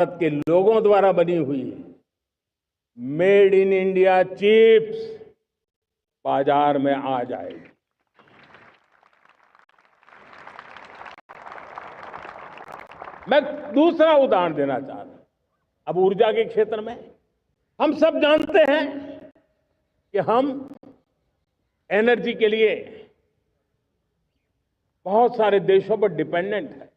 भारत के लोगों द्वारा बनी हुई मेड इन इंडिया चिप्स बाजार में आ जाएगी। मैं दूसरा उदाहरण देना चाहता हूं। अब ऊर्जा के क्षेत्र में हम सब जानते हैं कि हम एनर्जी के लिए बहुत सारे देशों पर डिपेंडेंट है।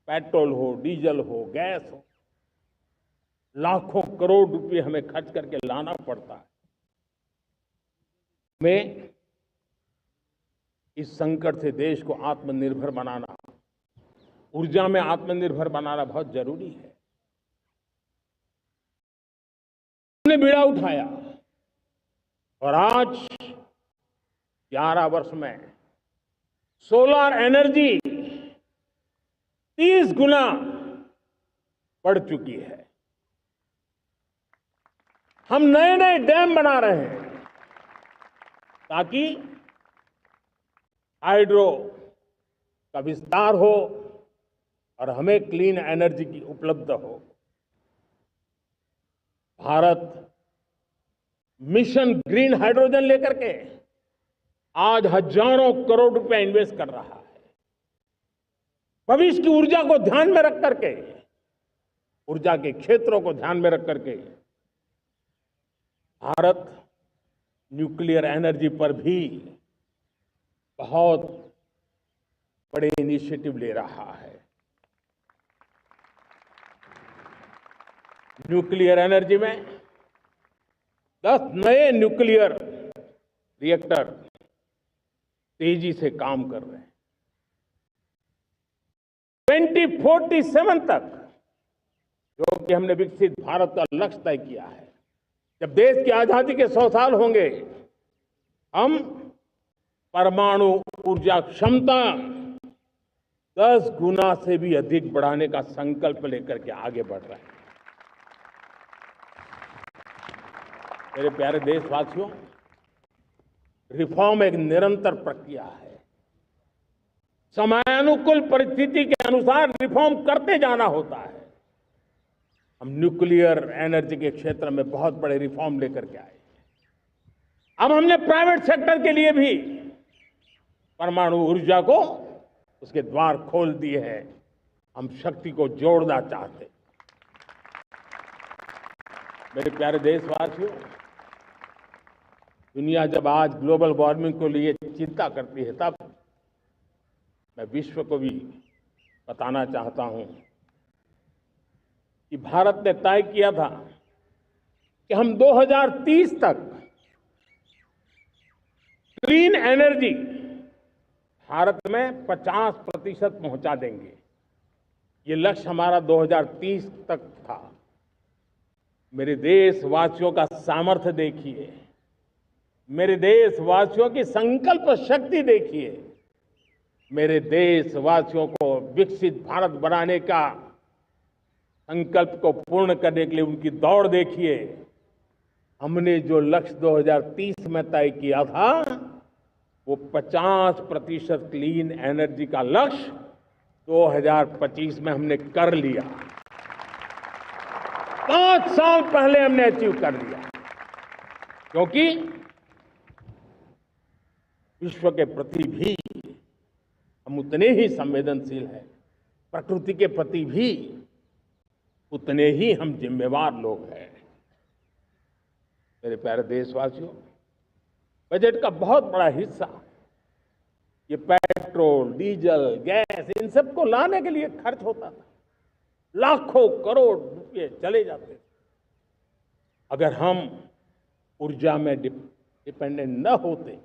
पेट्रोल हो, डीजल हो, गैस हो, लाखों करोड़ रुपए हमें खर्च करके लाना पड़ता है। हमें इस संकट से देश को आत्मनिर्भर बनाना, ऊर्जा में आत्मनिर्भर बनाना बहुत जरूरी है। हमने बीड़ा उठाया और आज 11 वर्ष में सोलर एनर्जी 30 गुना बढ़ चुकी है। हम नए नए डैम बना रहे हैं ताकि हाइड्रो का विस्तार हो और हमें क्लीन एनर्जी की उपलब्ध हो। भारत मिशन ग्रीन हाइड्रोजन लेकर के आज हजारों करोड़ रुपए इन्वेस्ट कर रहा है। भविष्य की ऊर्जा को ध्यान में रख करके, ऊर्जा के क्षेत्रों को ध्यान में रख करके भारत न्यूक्लियर एनर्जी पर भी बहुत बड़े इनिशिएटिव ले रहा है। न्यूक्लियर एनर्जी में 10 नए न्यूक्लियर रिएक्टर तेजी से काम कर रहे हैं। 2047 तक जो कि हमने विकसित भारत का लक्ष्य तय किया है, जब देश की आजादी के 100 साल होंगे, हम परमाणु ऊर्जा क्षमता 10 गुना से भी अधिक बढ़ाने का संकल्प लेकर के आगे बढ़ रहे हैं। मेरे प्यारे देशवासियों, रिफॉर्म एक निरंतर प्रक्रिया है। समयानुकूल परिस्थिति के अनुसार रिफॉर्म करते जाना होता है। हम न्यूक्लियर एनर्जी के क्षेत्र में बहुत बड़े रिफॉर्म लेकर के आए। अब हमने प्राइवेट सेक्टर के लिए भी परमाणु ऊर्जा को उसके द्वार खोल दिए हैं। हम शक्ति को जोड़ना चाहते। मेरे प्यारे देशवासियों, दुनिया जब आज ग्लोबल वार्मिंग को लिए चिंता करती है, तब मैं विश्व को भी बताना चाहता हूं कि भारत ने तय किया था कि हम 2030 तक क्लीन एनर्जी भारत में 50% पहुंचा देंगे। ये लक्ष्य हमारा 2030 तक था। मेरे देशवासियों का सामर्थ्य देखिए, मेरे देशवासियों की संकल्प शक्ति देखिए, मेरे देशवासियों को विकसित भारत बनाने का संकल्प को पूर्ण करने के लिए उनकी दौड़ देखिए। हमने जो लक्ष्य 2030 में तय किया था, वो 50% क्लीन एनर्जी का लक्ष्य 2025 में हमने कर लिया। 5 साल पहले हमने अचीव कर लिया, क्योंकि विश्व के प्रति भी हम उतने ही संवेदनशील हैं, प्रकृति के प्रति भी उतने ही हम जिम्मेवार लोग हैं। मेरे प्यारे देशवासियों, बजट का बहुत बड़ा हिस्सा ये पेट्रोल, डीजल, गैस, इन सबको लाने के लिए खर्च होता था। लाखों करोड़ रुपए चले जाते थे। अगर हम ऊर्जा में डिपेंडेंट न होते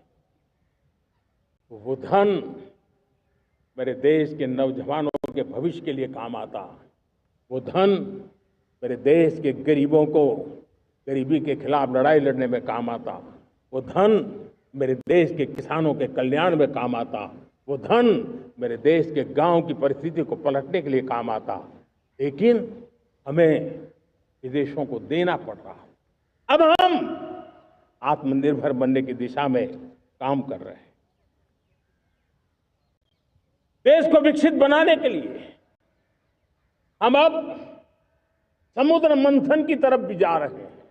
तो वो धन मेरे देश के नौजवानों के भविष्य के लिए काम आता। वो धन मेरे देश के गरीबों को गरीबी के खिलाफ लड़ाई लड़ने में काम आता। वो धन मेरे देश के किसानों के कल्याण में काम आता। वो धन मेरे देश के गांव की परिस्थिति को पलटने के लिए काम आता। लेकिन हमें विदेशों को देना पड़ रहा है। अब हम आत्मनिर्भर बनने की दिशा में काम कर रहे हैं। देश को विकसित बनाने के लिए हम अब समुद्र मंथन की तरफ भी जा रहे हैं।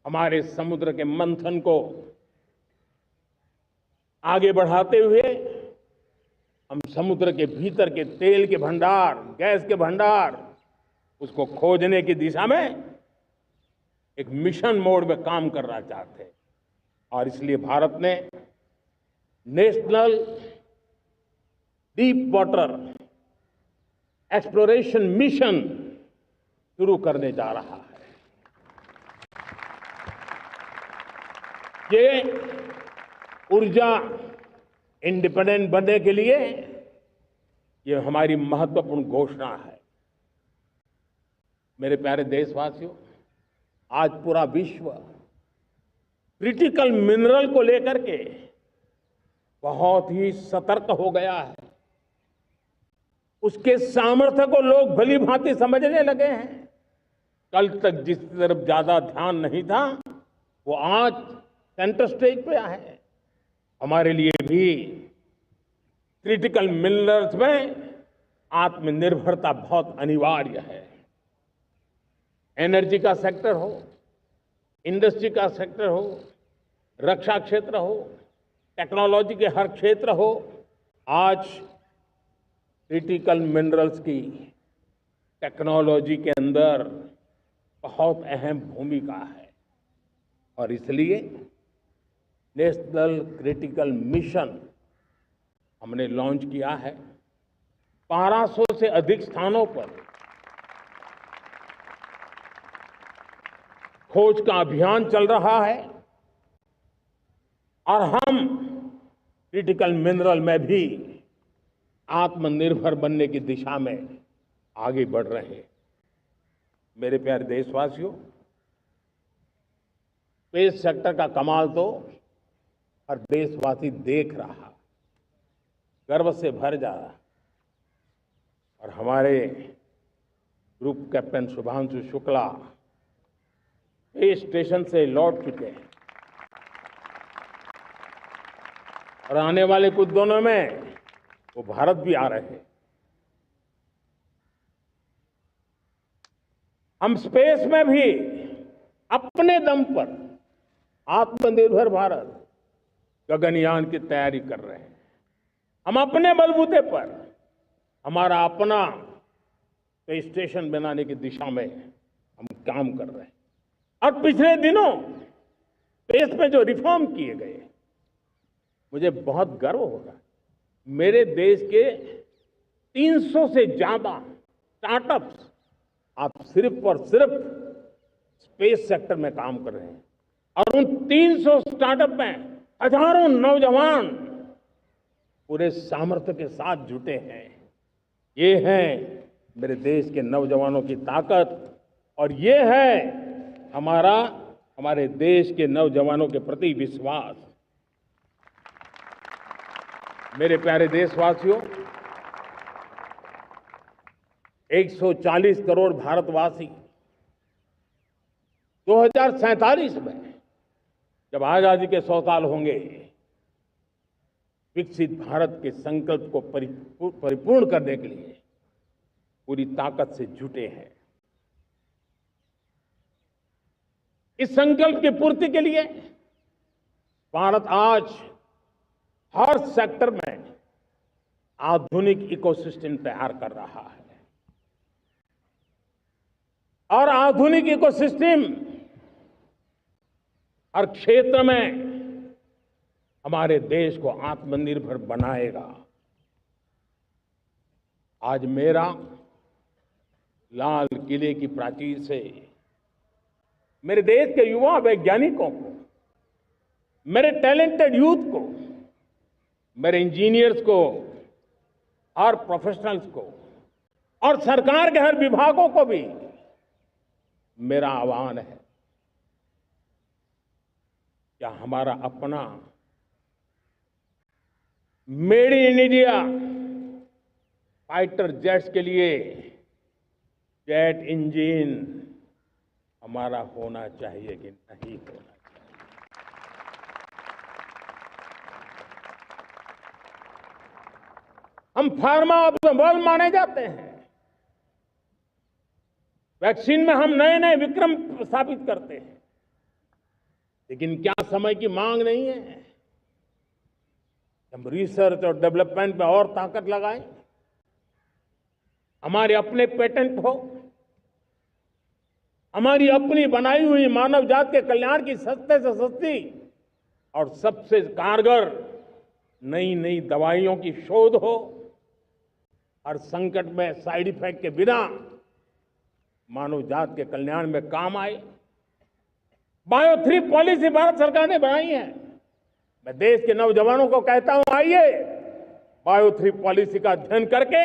हमारे समुद्र के मंथन को आगे बढ़ाते हुए हम समुद्र के भीतर के तेल के भंडार, गैस के भंडार, उसको खोजने की दिशा में एक मिशन मोड में काम करना चाहते हैं। और इसलिए भारत ने national deep water exploration mission शुरू करने जा रहा है। ये ऊर्जा इंडिपेंडेंट बनने के लिए ये हमारी महत्वपूर्ण घोषणा है। मेरे प्यारे देशवासियों, आज पूरा विश्व क्रिटिकल मिनरल को लेकर के बहुत ही सतर्क हो गया है। उसके सामर्थ्य को लोग भली भांति समझने लगे हैं। कल तक जिस तरफ ज्यादा ध्यान नहीं था, वो आज सेंटर स्टेज पे है। हमारे लिए भी क्रिटिकल मिनरल्स में आत्मनिर्भरता बहुत अनिवार्य है। एनर्जी का सेक्टर हो, इंडस्ट्री का सेक्टर हो, रक्षा क्षेत्र हो, टेक्नोलॉजी के हर क्षेत्र हो, आज क्रिटिकल मिनरल्स की टेक्नोलॉजी के अंदर बहुत अहम भूमिका है। और इसलिए नेशनल क्रिटिकल मिशन हमने लॉन्च किया है। 1200 से अधिक स्थानों पर खोज का अभियान चल रहा है और हम क्रिटिकल मिनरल में भी आत्मनिर्भर बनने की दिशा में आगे बढ़ रहे हैं। मेरे प्यारे देशवासियों, स्पेस सेक्टर का कमाल तो हर देशवासी देख रहा, गर्व से भर जा रहा। और हमारे group captain Shubhanshu Shukla space station से लौट चुके हैं और आने वाले कुछ दिनों में वो भारत भी आ रहे हैं। हम स्पेस में भी अपने दम पर आत्मनिर्भर भारत गगनयान की तैयारी कर रहे हैं। हम अपने बलबूते पर हमारा अपना स्पेस स्टेशन बनाने की दिशा में हम काम कर रहे हैं। और पिछले दिनों स्पेस में जो रिफॉर्म किए गए, मुझे बहुत गर्व हो रहा है। मेरे देश के 300 से ज्यादा स्टार्टअप्स आप सिर्फ और सिर्फ स्पेस सेक्टर में काम कर रहे हैं। और उन 300 स्टार्टअप में हजारों नौजवान पूरे सामर्थ्य के साथ जुटे हैं। ये है मेरे देश के नौजवानों की ताकत और ये है हमारे देश के नौजवानों के प्रति विश्वास। मेरे प्यारे देशवासियों, 140 करोड़ भारतवासी 2047 में जब आजादी के 100 साल होंगे, विकसित भारत के संकल्प को परिपूर्ण करने के लिए पूरी ताकत से जुटे हैं। इस संकल्प की पूर्ति के लिए भारत आज हर सेक्टर में आधुनिक इकोसिस्टम तैयार कर रहा है। और आधुनिक इकोसिस्टम हर क्षेत्र में हमारे देश को आत्मनिर्भर बनाएगा। आज मेरा लाल किले की प्राचीर से मेरे देश के युवा वैज्ञानिकों को, मेरे टैलेंटेड यूथ को, मेरे इंजीनियर्स को और प्रोफेशनल्स को और सरकार के हर विभागों को भी मेरा आह्वान है, क्या हमारा अपना made in India fighter jets के लिए जेट इंजन हमारा होना चाहिए कि नहीं होना चाहिए? हम फार्मा ऑफ द वर्ल्ड माने जाते हैं, वैक्सीन में हम नए नए विक्रम स्थापित करते हैं, लेकिन क्या समय की मांग नहीं है? हम रिसर्च और डेवलपमेंट में और ताकत लगाएं, हमारे अपने पेटेंट हो, हमारी अपनी बनाई हुई मानव जात के कल्याण की सस्ते से सस्ती और सबसे कारगर नई नई दवाइयों की शोध हो, हर संकट में साइड इफेक्ट के बिना मानव जात के कल्याण में काम आए। बायो 3 पॉलिसी भारत सरकार ने बनाई है। मैं देश के नौजवानों को कहता हूं, आइए बायो 3 पॉलिसी का अध्ययन करके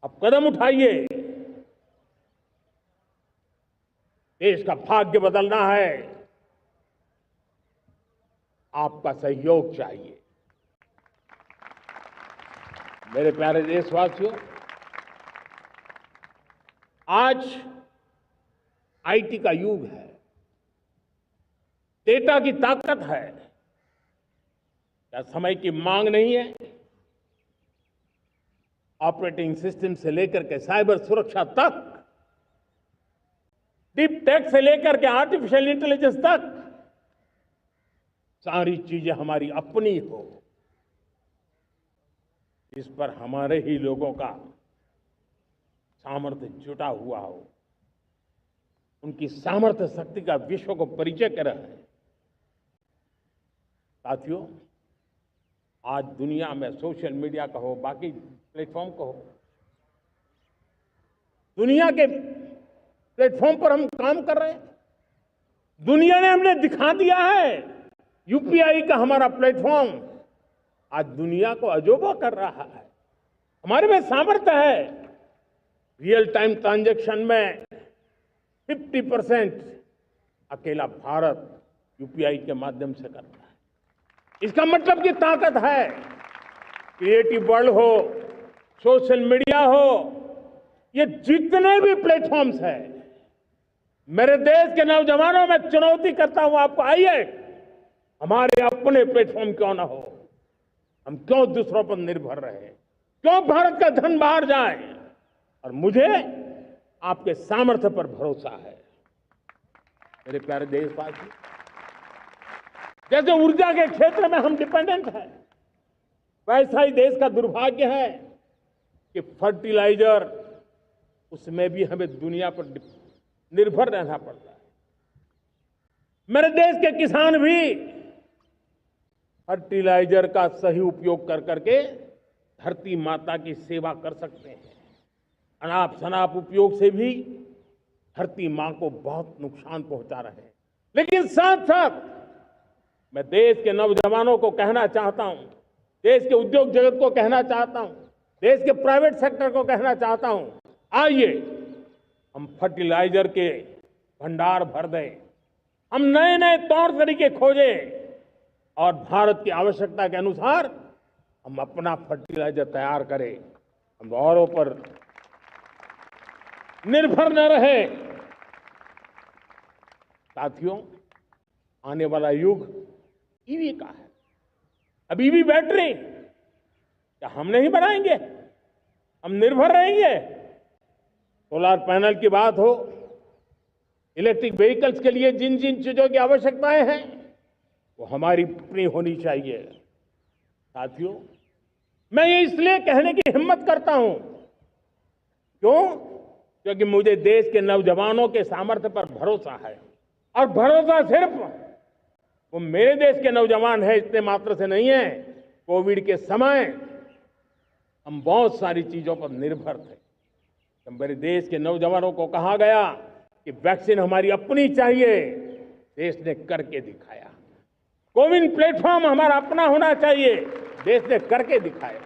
अब कदम उठाइए। देश का भाग्य बदलना है, आपका सहयोग चाहिए। मेरे प्यारे देशवासियों, आज आईटी का युग है, डेटा की ताकत है। क्या समय की मांग नहीं है? ऑपरेटिंग सिस्टम से लेकर के साइबर सुरक्षा तक, डीप टेक से लेकर के आर्टिफिशियल इंटेलिजेंस तक, सारी चीजें हमारी अपनी हो, इस पर हमारे ही लोगों का सामर्थ्य जुटा हुआ हो, उनकी सामर्थ्य शक्ति का विश्व को परिचय कराएं। साथियों, आज दुनिया में सोशल मीडिया कहो, बाकी प्लेटफॉर्म कहो, दुनिया के प्लेटफॉर्म पर हम काम कर रहे हैं। दुनिया ने हमने दिखा दिया है, यूपीआई का हमारा प्लेटफॉर्म आज दुनिया को अजोबा कर रहा है। हमारे में सामर्थ्य है। रियल टाइम ट्रांजैक्शन में 50% अकेला भारत यूपीआई के माध्यम से करता है। इसका मतलब की ताकत है। क्रिएटिव वर्ल्ड हो, सोशल मीडिया हो, ये जितने भी प्लेटफॉर्म्स हैं, मेरे देश के नौजवानों में चुनौती करता हूं आपको, आइए हमारे अपने प्लेटफॉर्म क्यों ना हो, हम क्यों दूसरों पर निर्भर रहे, क्यों भारत का धन बाहर जाए। और मुझे आपके सामर्थ्य पर भरोसा है। मेरे प्यारे देशवासी, जैसे ऊर्जा के क्षेत्र में हम डिपेंडेंट हैं, वैसा ही देश का दुर्भाग्य है कि फर्टिलाइजर, उसमें भी हमें दुनिया पर निर्भर रहना पड़ता है। मेरे देश के किसान भी फर्टिलाइजर का सही उपयोग कर करके धरती माता की सेवा कर सकते हैं। अनाप शनाप उपयोग से भी धरती मां को बहुत नुकसान पहुंचा रहे हैं। लेकिन साथ साथ मैं देश के नौजवानों को कहना चाहता हूं, देश के उद्योग जगत को कहना चाहता हूं, देश के प्राइवेट सेक्टर को कहना चाहता हूं, आइए हम फर्टिलाइजर के भंडार भर दें, हम नए नए तौर तरीके खोजें और भारत की आवश्यकता के अनुसार हम अपना फर्टिलाइजर तैयार करें। हम औरों पर निर्भर न रहे। साथियों, आने वाला युग ईवी का है। अब ईवी बैटरी क्या हम नहीं बनाएंगे? हम निर्भर रहेंगे? सोलर पैनल की बात हो, इलेक्ट्रिक व्हीकल्स के लिए जिन जिन चीजों की आवश्यकताएं हैं, वो हमारी अपनी होनी चाहिए। साथियों, मैं ये इसलिए कहने की हिम्मत करता हूं, क्यों? क्योंकि मुझे देश के नौजवानों के सामर्थ्य पर भरोसा है। और भरोसा सिर्फ वो मेरे देश के नौजवान है इतने मात्र से नहीं है। कोविड के समय हम बहुत सारी चीजों पर निर्भर थे। तो मेरे देश के नौजवानों को कहा गया कि वैक्सीन हमारी अपनी चाहिए, देश ने करके दिखाया। कोविन प्लेटफॉर्म हमारा अपना होना चाहिए, देश ने करके दिखाया।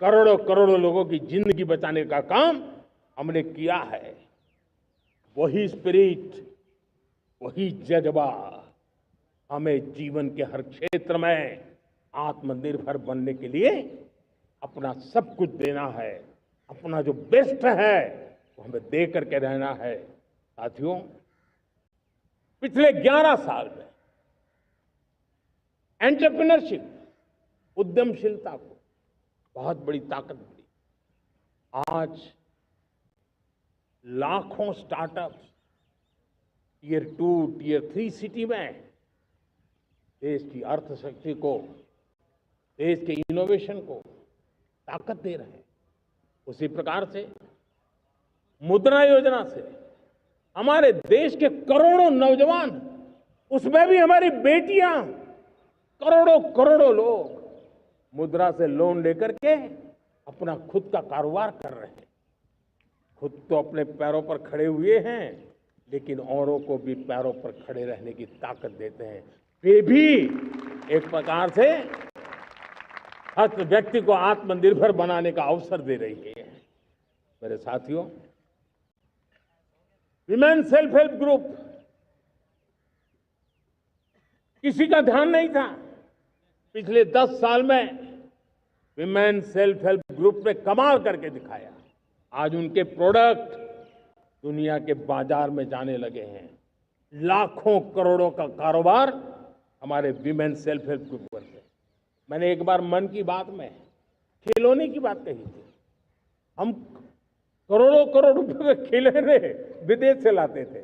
करोड़ों करोड़ों लोगों की जिंदगी बचाने का काम हमने किया है। वही स्पिरिट, वही जज्बा हमें जीवन के हर क्षेत्र में आत्मनिर्भर बनने के लिए अपना सब कुछ देना है। अपना जो बेस्ट है वो हमें दे करके रहना है। साथियों, पिछले 11 साल में एंटरप्रेन्योरशिप, उद्यमशीलता को बहुत बड़ी ताकत मिली। आज लाखों स्टार्टअप्स टियर 2, टियर 3 सिटी में देश की अर्थशक्ति को, देश के इनोवेशन को ताकत दे रहे हैं। उसी प्रकार से मुद्रा योजना से हमारे देश के करोड़ों नौजवान, उसमें भी हमारी बेटियां, करोड़ों करोड़ों लोग मुद्रा से लोन लेकर के अपना खुद का कारोबार कर रहे हैं। खुद तो अपने पैरों पर खड़े हुए हैं, लेकिन औरों को भी पैरों पर खड़े रहने की ताकत देते हैं। वे भी एक प्रकार से हर व्यक्ति को आत्मनिर्भर बनाने का अवसर दे रही है। मेरे साथियों, विमेन सेल्फ हेल्प ग्रुप किसी का ध्यान नहीं था। पिछले 10 साल में विमेन सेल्फ हेल्प ग्रुप ने कमाल करके दिखाया। आज उनके प्रोडक्ट दुनिया के बाजार में जाने लगे हैं। लाखों करोड़ों का कारोबार हमारे विमेन सेल्फ हेल्प ग्रुप पर है। मैंने एक बार मन की बात में खिलौने की बात कही थी। हम करोड़ों करोड़ रुपए के खिलौने विदेश से लाते थे।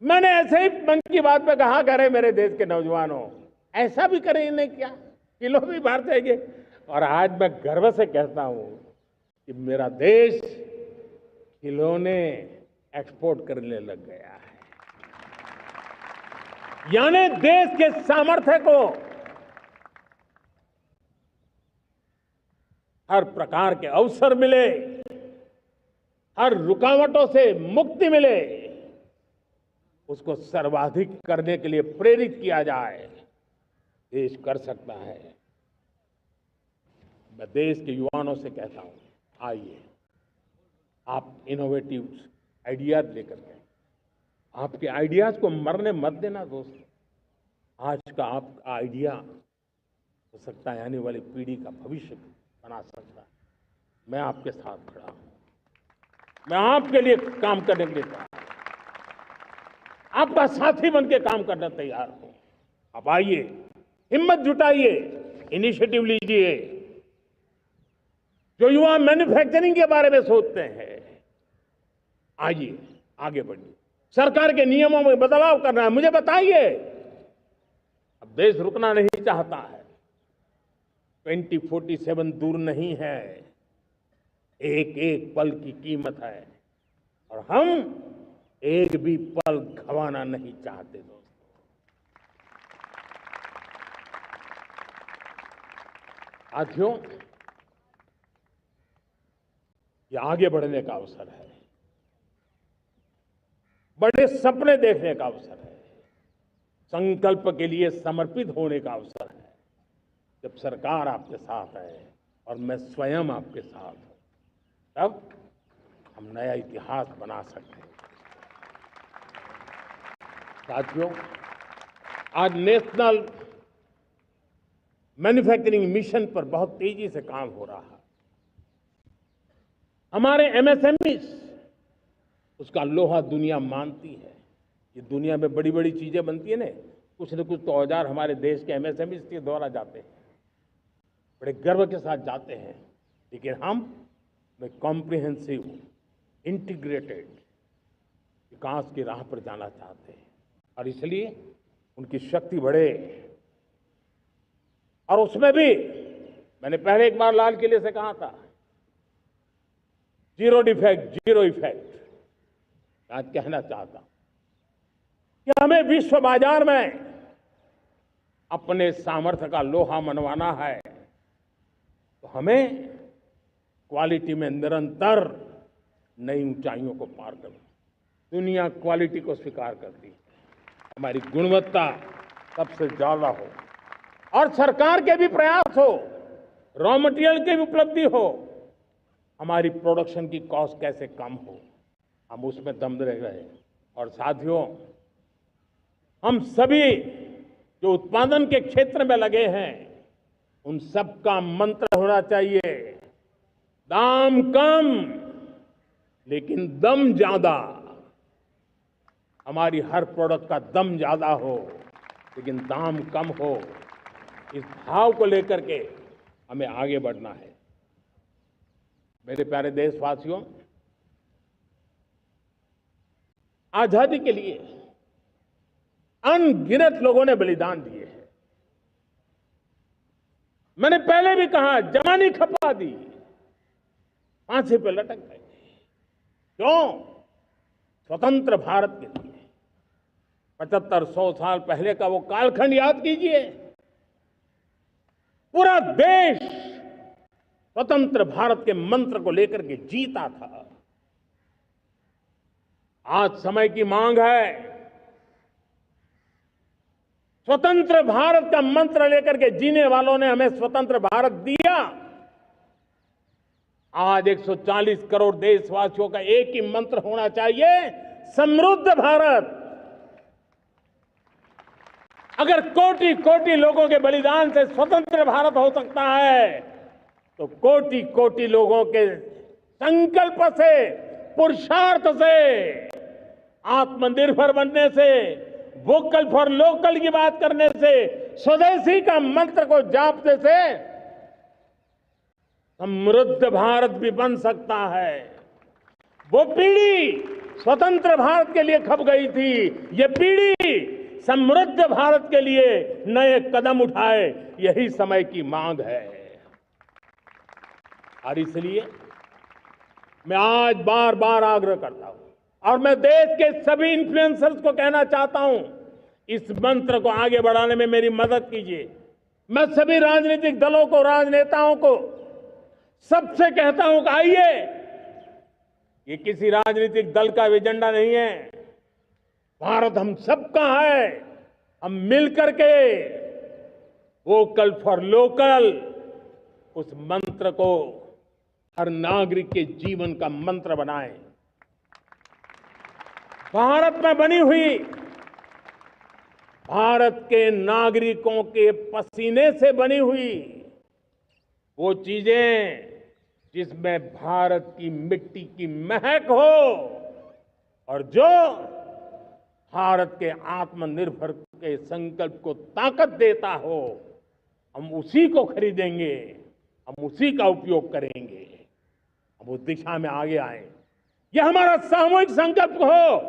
मैंने ऐसे ही मन की बात में कहा, करे मेरे देश के नौजवानों, ऐसा भी करें इन्हें क्या, किलो भी बाहर जाएंगे। और आज मैं गर्व से कहता हूं कि मेरा देश खिलौने एक्सपोर्ट करने लग गया है। यानी देश के सामर्थ्य को हर प्रकार के अवसर मिले, हर रुकावटों से मुक्ति मिले, उसको सर्वाधिक करने के लिए प्रेरित किया जाए। देश कर सकता है। मैं देश के युवाओं से कहता हूं, आइए आप इनोवेटिव आइडियाज लेकर के, आपके आइडियाज को मरने मत देना दोस्तों। आज का आपका आइडिया हो सकता है आने वाली पीढ़ी का भविष्य बना सकता है। मैं आपके साथ खड़ा हूं, मैं आपके लिए काम करने के लिए तैयार हूं, आपका साथी बन के काम करने तैयार हूं। आप आइए, हिम्मत जुटाइए, इनिशिएटिव लीजिए। जो युवा मैन्युफैक्चरिंग के बारे में सोचते हैं, आइए आगे बढ़िए। सरकार के नियमों में बदलाव करना है, मुझे बताइए। अब देश रुकना नहीं चाहता है। 2047 दूर नहीं है। एक एक पल की कीमत है और हम एक भी पल गंवाना नहीं चाहते दोस्तों। साथियों, ये आगे बढ़ने का अवसर है, बड़े सपने देखने का अवसर है, संकल्प के लिए समर्पित होने का अवसर है। जब सरकार आपके साथ है और मैं स्वयं आपके साथ हूं, तब हम नया इतिहास बना सकते हैं। साथियों, आज नेशनल मैन्युफैक्चरिंग मिशन पर बहुत तेजी से काम हो रहा है। हमारे एमएसएमई, उसका लोहा दुनिया मानती है। ये दुनिया में बड़ी बड़ी चीजें बनती है ना, कुछ न कुछ तो औजार हमारे देश के एमएसएमई के द्वारा जाते हैं, बड़े गर्व के साथ जाते हैं। लेकिन हम कॉम्प्रिहेंसिव इंटीग्रेटेड विकास की राह पर जाना चाहते हैं और इसलिए उनकी शक्ति बढ़े। और उसमें भी मैंने पहले एक बार लाल किले से कहा था, जीरो डिफेक्ट जीरो इफेक्ट। आज कहना चाहता हूं कि हमें विश्व बाजार में अपने सामर्थ्य का लोहा मनवाना है, तो हमें क्वालिटी में निरंतर नई ऊंचाइयों को पार करना। दुनिया क्वालिटी को स्वीकार करती है, हमारी गुणवत्ता सबसे ज्यादा हो और सरकार के भी प्रयास हो, रॉ मटेरियल की भी उपलब्धि हो, हमारी प्रोडक्शन की कॉस्ट कैसे कम हो, हम उसमें दम रह गए। और साथियों, हम सभी जो उत्पादन के क्षेत्र में लगे हैं, उन सबका मंत्र होना चाहिए, दाम कम लेकिन दम ज्यादा। हमारी हर प्रोडक्ट का दम ज्यादा हो लेकिन दाम कम हो। इस भाव को लेकर के हमें आगे बढ़ना है। मेरे प्यारे देशवासियों, आजादी के लिए अनगिनत लोगों ने बलिदान दिए हैं। मैंने पहले भी कहा, जवानी खपा दी, फांसी पे लटक गए। क्यों? स्वतंत्र भारत के लिए। 75-100 साल पहले का वो कालखंड याद कीजिए। पूरा देश स्वतंत्र भारत के मंत्र को लेकर के जीता था। आज समय की मांग है, स्वतंत्र भारत का मंत्र लेकर के जीने वालों ने हमें स्वतंत्र भारत दिया। आज 140 करोड़ देशवासियों का एक ही मंत्र होना चाहिए, समृद्ध भारत। अगर कोटि कोटि लोगों के बलिदान से स्वतंत्र भारत हो सकता है, तो कोटि कोटि लोगों के संकल्प से, पुरुषार्थ से, आत्मनिर्भर बनने से, वोकल फॉर लोकल की बात करने से, स्वदेशी का मंत्र को जापने से समृद्ध भारत भी बन सकता है। वो पीढ़ी स्वतंत्र भारत के लिए खप गई थी, ये पीढ़ी समृद्ध भारत के लिए नए कदम उठाए, यही समय की मांग है। और इसलिए मैं आज बार बार आग्रह करता हूं, और मैं देश के सभी इन्फ्लुएंसर्स को कहना चाहता हूं, इस मंत्र को आगे बढ़ाने में मेरी मदद कीजिए। मैं सभी राजनीतिक दलों को, राजनेताओं को, सबसे कहता हूं कि आइए, ये किसी राजनीतिक दल का एजेंडा नहीं है, भारत हम सबका है। हम मिलकर के वोकल फॉर लोकल, उस मंत्र को हर नागरिक के जीवन का मंत्र बनाएं। भारत में बनी हुई, भारत के नागरिकों के पसीने से बनी हुई वो चीजें जिसमें भारत की मिट्टी की महक हो और जो भारत के आत्मनिर्भर के संकल्प को ताकत देता हो, हम उसी को खरीदेंगे, हम उसी का उपयोग करेंगे। हम उस दिशा में आगे आए, यह हमारा सामूहिक संकल्प हो।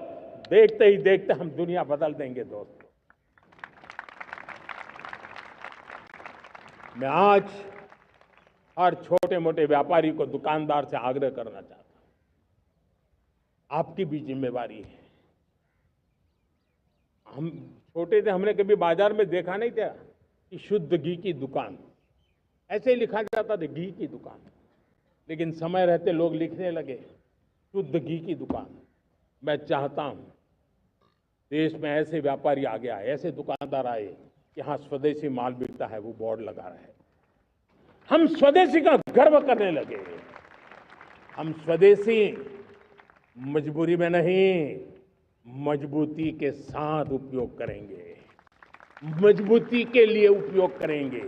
देखते ही देखते हम दुनिया बदल देंगे। दोस्तों, मैं आज हर छोटे मोटे व्यापारी को, दुकानदार से आग्रह करना चाहता हूं, आपकी भी जिम्मेवारी है। हम छोटे थे, हमने कभी बाजार में देखा नहीं था कि शुद्ध घी की दुकान, ऐसे ही लिखा जाता था घी की दुकान। लेकिन समय रहते लोग लिखने लगे शुद्ध घी की दुकान। मैं चाहता हूं देश में ऐसे व्यापारी आगे आए, ऐसे दुकानदार आए, यहां स्वदेशी माल बिकता है वो बोर्ड लगा रहे। हम स्वदेशी का गर्व करने लगे। हम स्वदेशी मजबूरी में नहीं, मजबूती के साथ उपयोग करेंगे, मजबूती के लिए उपयोग करेंगे,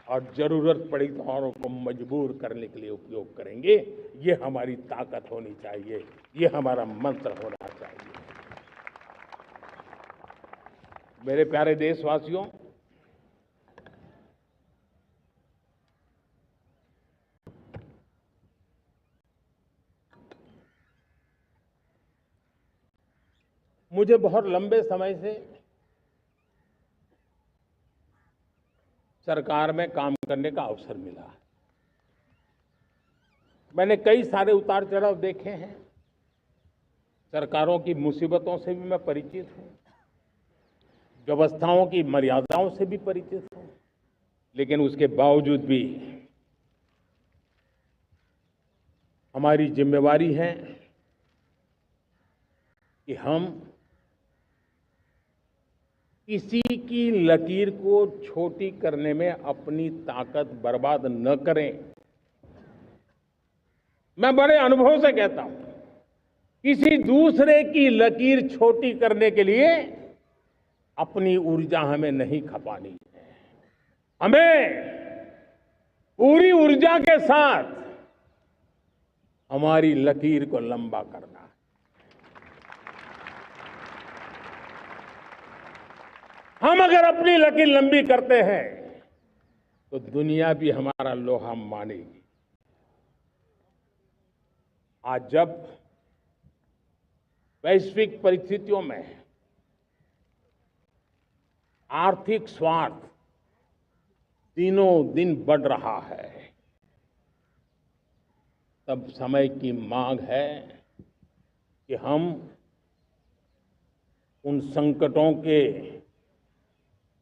और जरूरत पड़ी तो औरों को मजबूर करने के लिए उपयोग करेंगे। ये हमारी ताकत होनी चाहिए, ये हमारा मंत्र होना चाहिए। मेरे प्यारे देशवासियों, मुझे बहुत लंबे समय से सरकार में काम करने का अवसर मिला है। मैंने कई सारे उतार चढ़ाव देखे हैं, सरकारों की मुसीबतों से भी मैं परिचित हूं, व्यवस्थाओं की मर्यादाओं से भी परिचित हूं। लेकिन उसके बावजूद भी हमारी जिम्मेवारी है कि हम किसी की लकीर को छोटी करने में अपनी ताकत बर्बाद न करें। मैं बड़े अनुभव से कहता हूं, किसी दूसरे की लकीर छोटी करने के लिए अपनी ऊर्जा हमें नहीं खपानी है। हमें पूरी ऊर्जा के साथ हमारी लकीर को लंबा करना है। हम अगर अपनी लकीर लंबी करते हैं तो दुनिया भी हमारा लोहा मानेगी। आज जब वैश्विक परिस्थितियों में आर्थिक स्वार्थ दिनों दिन बढ़ रहा है, तब समय की मांग है कि हम उन संकटों के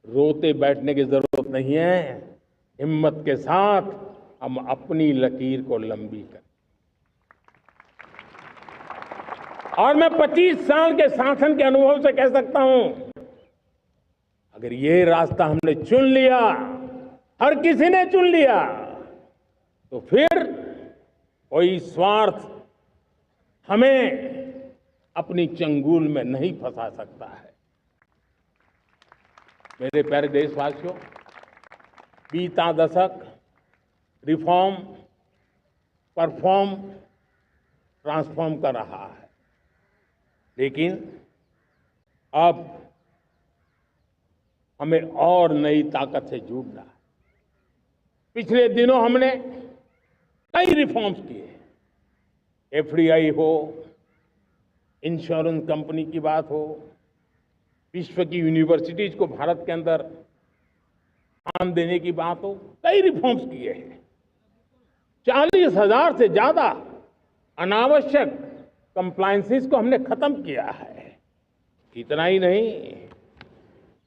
रोते बैठने की जरूरत नहीं है। हिम्मत के साथ हम अपनी लकीर को लंबी करें। और मैं 25 साल के शासन के अनुभव से कह सकता हूं, अगर ये रास्ता हमने चुन लिया, हर किसी ने चुन लिया, तो फिर कोई स्वार्थ हमें अपनी चंगुल में नहीं फंसा सकता है। मेरे प्यारे देशवासियों, बीता दशक रिफॉर्म, परफॉर्म, ट्रांसफॉर्म कर रहा है, लेकिन अब हमें और नई ताकत से जुड़ना है। पिछले दिनों हमने कई रिफॉर्म्स किए, एफडीआई हो, इंश्योरेंस कंपनी की बात हो, विश्व की यूनिवर्सिटीज को भारत के अंदर स्थान देने की बात हो, कई रिफॉर्म्स किए हैं। 40,000 से ज्यादा अनावश्यक कंप्लायंसेस को हमने खत्म किया है। इतना ही नहीं,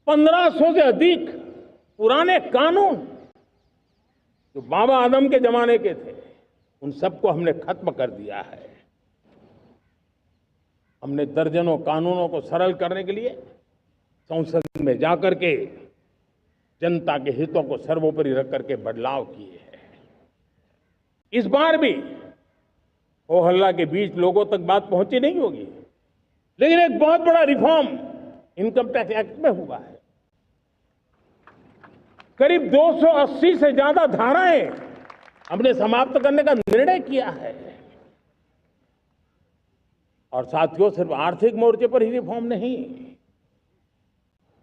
1500 से अधिक पुराने कानून जो बाबा आदम के जमाने के थे, उन सबको हमने खत्म कर दिया है। हमने दर्जनों कानूनों को सरल करने के लिए संसद में जाकर के जनता के हितों को सर्वोपरि रख करके बदलाव किए हैं। इस बार भी हो हल्ला के बीच लोगों तक बात पहुंची नहीं होगी, लेकिन एक बहुत बड़ा रिफॉर्म इनकम टैक्स एक्ट में हुआ है। करीब 280 से ज्यादा धाराएं हमने समाप्त करने का निर्णय किया है। और साथियों, सिर्फ आर्थिक मोर्चे पर ही रिफॉर्म नहीं,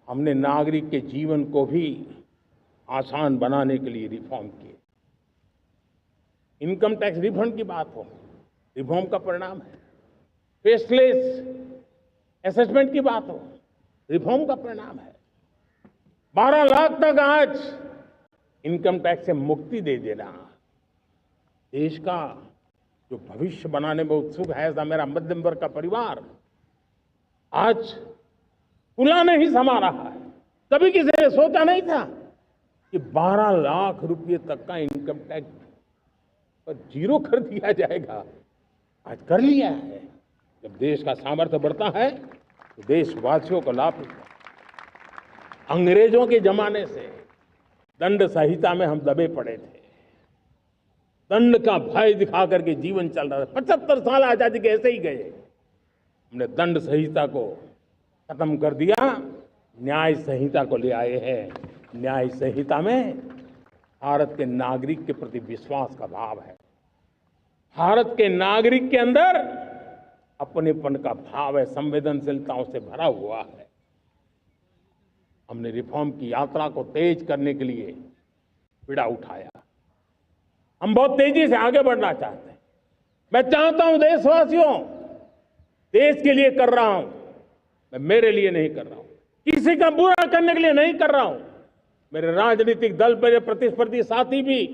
हमने नागरिक के जीवन को भी आसान बनाने के लिए रिफॉर्म किए। इनकम टैक्स रिफंड की बात हो, रिफॉर्म का परिणाम है। फेसलेस असेसमेंट की बात हो, रिफॉर्म का परिणाम है। 12 लाख तक आज इनकम टैक्स से मुक्ति दे देना, देश का जो भविष्य बनाने में उत्सुक है, ऐसा मेरा मध्यम वर्ग का परिवार आज फूला नहीं समा रहा है। कभी किसी ने सोचा नहीं था कि 12 लाख रुपए तक का इनकम टैक्स पर जीरो कर दिया जाएगा। आज कर लिया है। जब देश का सामर्थ्य बढ़ता है तो देशवासियों को लाभ मिलता है। अंग्रेजों के जमाने से दंड संहिता में हम दबे पड़े थे, दंड का भय दिखा करके जीवन चल रहा था। 75 साल आजादी के ऐसे ही गए। हमने दंड संहिता को खत्म कर दिया, न्याय संहिता को ले आए हैं। न्याय संहिता में भारत के नागरिक के प्रति विश्वास का भाव है। भारत के नागरिक के अंदर अपनेपन का भाव है, संवेदनशीलताओं से भरा हुआ है। हमने रिफॉर्म की यात्रा को तेज करने के लिए बीड़ा उठाया। हम बहुत तेजी से आगे बढ़ना चाहते हैं। मैं चाहता हूं देशवासियों, देश के लिए कर रहा हूं, मैं मेरे लिए नहीं कर रहा हूं, किसी का बुरा करने के लिए नहीं कर रहा हूं। मेरे राजनीतिक दल, मेरे प्रतिस्पर्धी साथी भी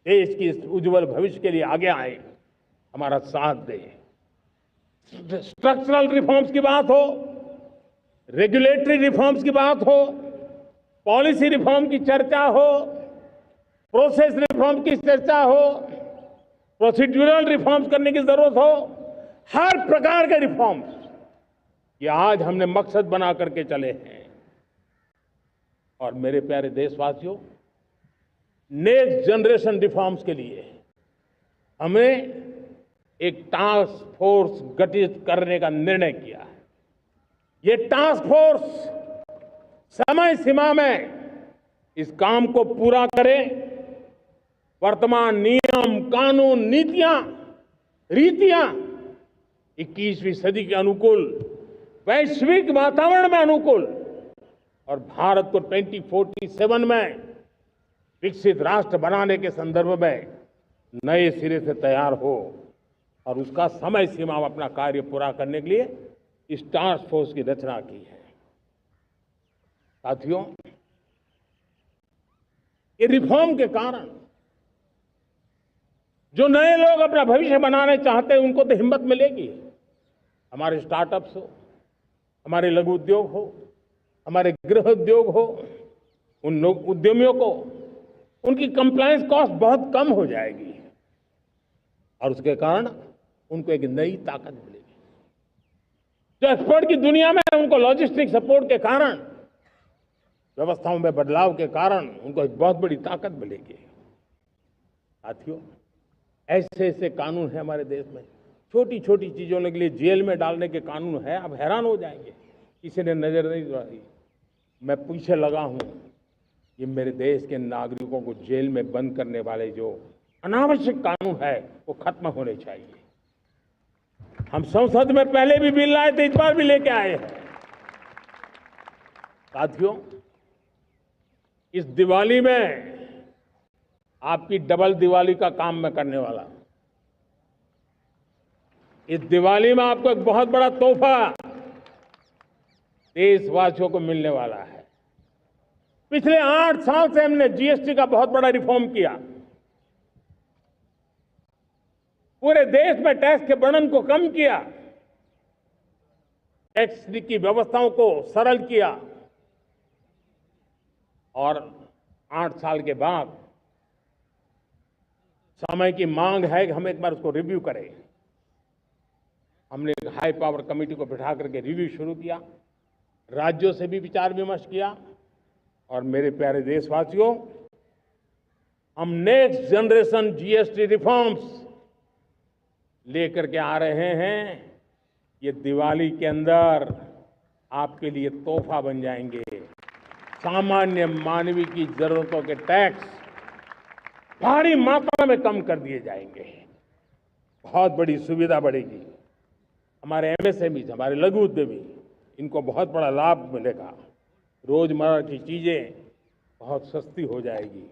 देश की इस उज्जवल भविष्य के लिए आगे आए, हमारा साथ दें। स्ट्रक्चरल रिफॉर्म्स की बात हो, रेगुलेटरी रिफॉर्म्स की बात हो, पॉलिसी रिफॉर्म की चर्चा हो, प्रोसेस रिफॉर्म की चर्चा हो, प्रोसीड्यूरल रिफॉर्म्स करने की जरूरत हो, हर प्रकार के रिफॉर्म्स ये आज हमने मकसद बना करके चले हैं। और मेरे प्यारे देशवासियों, नेक्स्ट जनरेशन रिफॉर्म्स के लिए हमें एक टास्क फोर्स गठित करने का निर्णय किया है। ये टास्क फोर्स समय सीमा में इस काम को पूरा करे। वर्तमान नियम, कानून, नीतियां, रीतियां 21वीं सदी के अनुकूल, वैश्विक वातावरण में अनुकूल और भारत को 2047 में विकसित राष्ट्र बनाने के संदर्भ में नए सिरे से तैयार हो और उसका समय सीमा में अपना कार्य पूरा करने के लिए इस टास्क फोर्स की रचना की है। साथियों, ये रिफॉर्म के कारण जो नए लोग अपना भविष्य बनाने चाहते हैं उनको तो हिम्मत मिलेगी। हमारे स्टार्टअप्स हो, हमारे लघु उद्योग हो, हमारे गृह उद्योग हो, उन उद्यमियों को उनकी कंप्लायंस कॉस्ट बहुत कम हो जाएगी और उसके कारण उनको एक नई ताकत मिलेगी। जो एक्सपोर्ट की दुनिया में उनको लॉजिस्टिक सपोर्ट के कारण, व्यवस्थाओं में बदलाव के कारण उनको एक बहुत बड़ी ताकत मिलेगी। साथियों, ऐसे ऐसे कानून है हमारे देश में, छोटी छोटी चीजों के लिए जेल में डालने के कानून है। आप हैरान हो जाएंगे, किसी ने नजर नहीं डाली। मैं पीछे लगा हूं, ये मेरे देश के नागरिकों को जेल में बंद करने वाले जो अनावश्यक कानून है वो खत्म होने चाहिए। हम संसद में पहले भी बिल लाए थे, इस बार भी लेके आए हैं। साथियों, इस दिवाली में आपकी डबल दिवाली का काम मैं करने वाला हूं। इस दिवाली में आपको एक बहुत बड़ा तोहफा देशवासियों को मिलने वाला है। पिछले 8 साल से हमने जीएसटी का बहुत बड़ा रिफॉर्म किया। पूरे देश में टैक्स के बर्डन को कम किया, टैक्स की व्यवस्थाओं को सरल किया और 8 साल के बाद समय की मांग है कि हम एक बार उसको रिव्यू करें। हमने एक हाई पावर कमेटी को बिठा करके रिव्यू शुरू किया, राज्यों से भी विचार विमर्श किया और मेरे प्यारे देशवासियों, हम नेक्स्ट जनरेशन जीएसटी रिफॉर्म्स लेकर के आ रहे हैं। ये दिवाली के अंदर आपके लिए तोहफा बन जाएंगे। सामान्य मानवीय की जरूरतों के टैक्स भारी मात्रा में कम कर दिए जाएंगे। बहुत बड़ी सुविधा बढ़ेगी। हमारे एमएसएमई, हमारे लघु उद्यमी, इनको बहुत बड़ा लाभ मिलेगा। रोजमर्रा की चीजें बहुत सस्ती हो जाएगी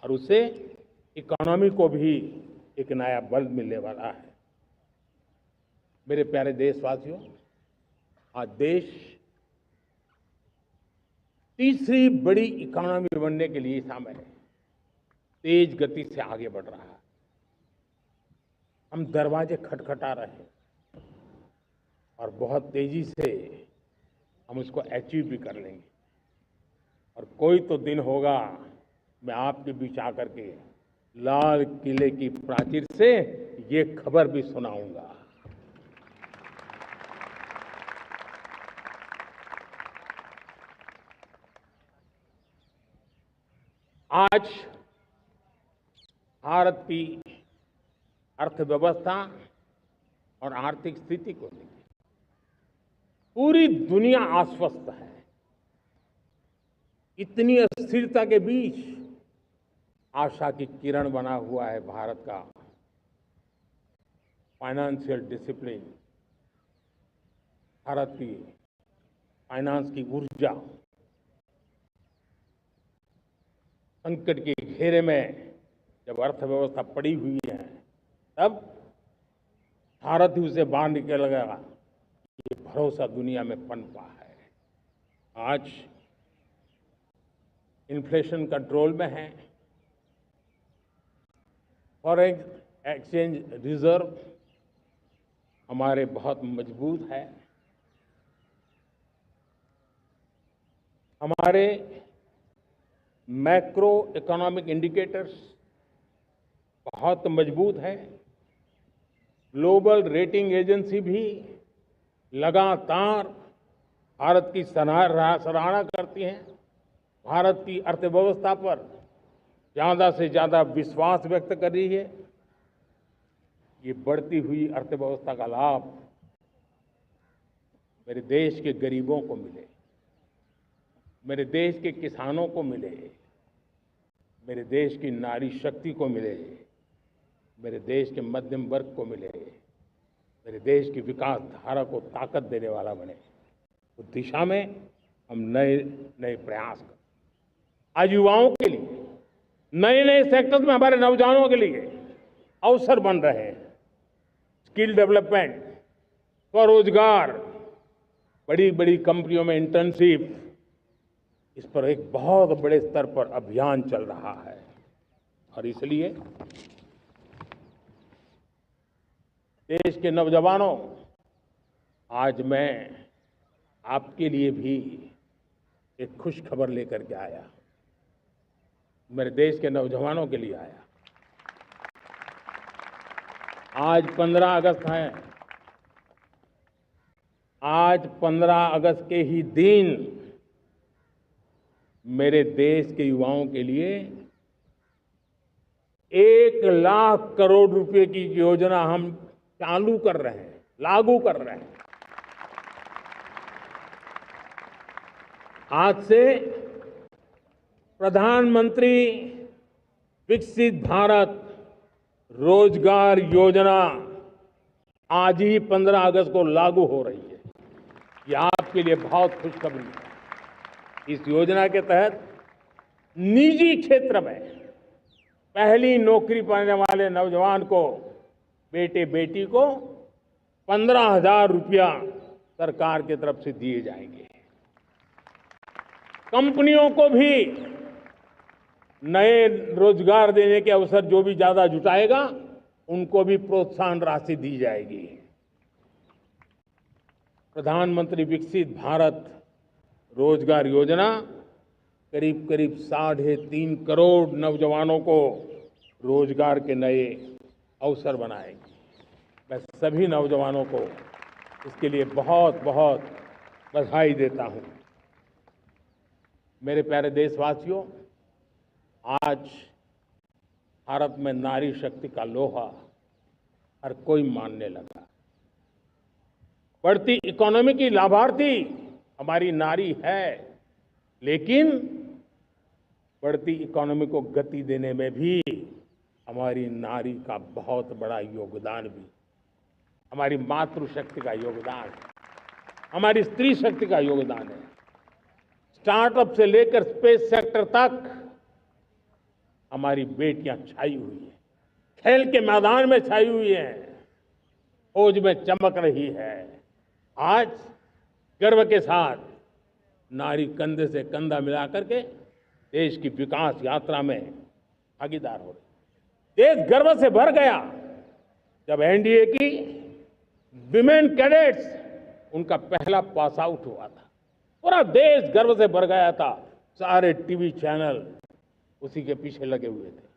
और उससे इकोनॉमी को भी एक नया बल मिलने वाला है। मेरे प्यारे देशवासियों, आज देश तीसरी बड़ी इकोनॉमी बनने के लिए समय तेज गति से आगे बढ़ रहा है। हम दरवाजे खटखटा रहे हैं और बहुत तेजी से हम उसको अचीव भी कर लेंगे। और कोई तो दिन होगा, मैं आपके बीच आकर के लाल किले की प्राचीर से ये खबर भी सुनाऊंगा। आज भारत की अर्थव्यवस्था और आर्थिक स्थिति को लेकर पूरी दुनिया आश्वस्त है। इतनी अस्थिरता के बीच आशा की किरण बना हुआ है भारत का फाइनेंशियल डिसिप्लिन, भारत की फाइनेंस की ऊर्जा। संकट के घेरे में जब अर्थव्यवस्था पड़ी हुई है, तब भारत ही उसे बाहर निकलेगा, ये भरोसा दुनिया में पनपा है। आज इन्फ्लेशन कंट्रोल में है, फॉरेन एक्सचेंज रिजर्व हमारे बहुत मजबूत है, हमारे मैक्रो इकोनॉमिक इंडिकेटर्स बहुत मजबूत है। ग्लोबल रेटिंग एजेंसी भी लगातार भारत की सराहना करती हैं। भारत की अर्थव्यवस्था पर ज्यादा से ज्यादा विश्वास व्यक्त कर रही है। ये बढ़ती हुई अर्थव्यवस्था का लाभ मेरे देश के गरीबों को मिले, मेरे देश के किसानों को मिले, मेरे देश की नारी शक्ति को मिले, मेरे देश के मध्यम वर्ग को मिले, मेरे देश की विकास धारा को ताकत देने वाला बने। उस दिशा में हम नए नए प्रयास करें। आज युवाओं के लिए नए नए सेक्टर्स में हमारे नौजवानों के लिए अवसर बन रहे हैं। स्किल डेवलपमेंट, स्वरोजगार, बड़ी बड़ी कंपनियों में इंटर्नशिप, इस पर एक बहुत बड़े स्तर पर अभियान चल रहा है। और इसलिए देश के नौजवानों, आज मैं आपके लिए भी एक खुश खबर लेकर के आया। मेरे देश के नौजवानों के लिए आया। आज 15 अगस्त है। आज 15 अगस्त के ही दिन मेरे देश के युवाओं के लिए 1 लाख करोड़ रुपए की योजना हम चालू कर रहे हैं, लागू कर रहे हैं। आज से प्रधानमंत्री विकसित भारत रोजगार योजना आज ही 15 अगस्त को लागू हो रही है। ये आपके लिए बहुत खुशखबरी है। इस योजना के तहत निजी क्षेत्र में पहली नौकरी पाने वाले नौजवान को, बेटे बेटी को 15,000 रुपया सरकार की तरफ से दिए जाएंगे। कंपनियों को भी नए रोजगार देने के अवसर जो भी ज्यादा जुटाएगा, उनको भी प्रोत्साहन राशि दी जाएगी। प्रधानमंत्री विकसित भारत रोजगार योजना करीब करीब 3.5 करोड़ नौजवानों को रोजगार के नए अवसर बनाएगी। मैं सभी नौजवानों को इसके लिए बहुत बहुत बधाई देता हूं। मेरे प्यारे देशवासियों, आज भारत में नारी शक्ति का लोहा हर कोई मानने लगा। बढ़ती इकोनॉमी की लाभार्थी हमारी नारी है, लेकिन बढ़ती इकोनॉमी को गति देने में भी हमारी नारी का बहुत बड़ा योगदान भी, हमारी मातृशक्ति का योगदान है, हमारी स्त्री शक्ति का योगदान है। स्टार्टअप से लेकर स्पेस सेक्टर तक हमारी बेटियां छाई हुई हैं, खेल के मैदान में छाई हुई हैं, फौज में चमक रही है। आज गर्व के साथ नारी कंधे से कंधा मिलाकर के देश की विकास यात्रा में भागीदार हो रही। देश गर्व से भर गया जब एनडीए की विमेन कैडेट्स, उनका पहला पास आउट हुआ था। पूरा देश गर्व से भर गया था। सारे टीवी चैनल उसी के पीछे लगे हुए थे।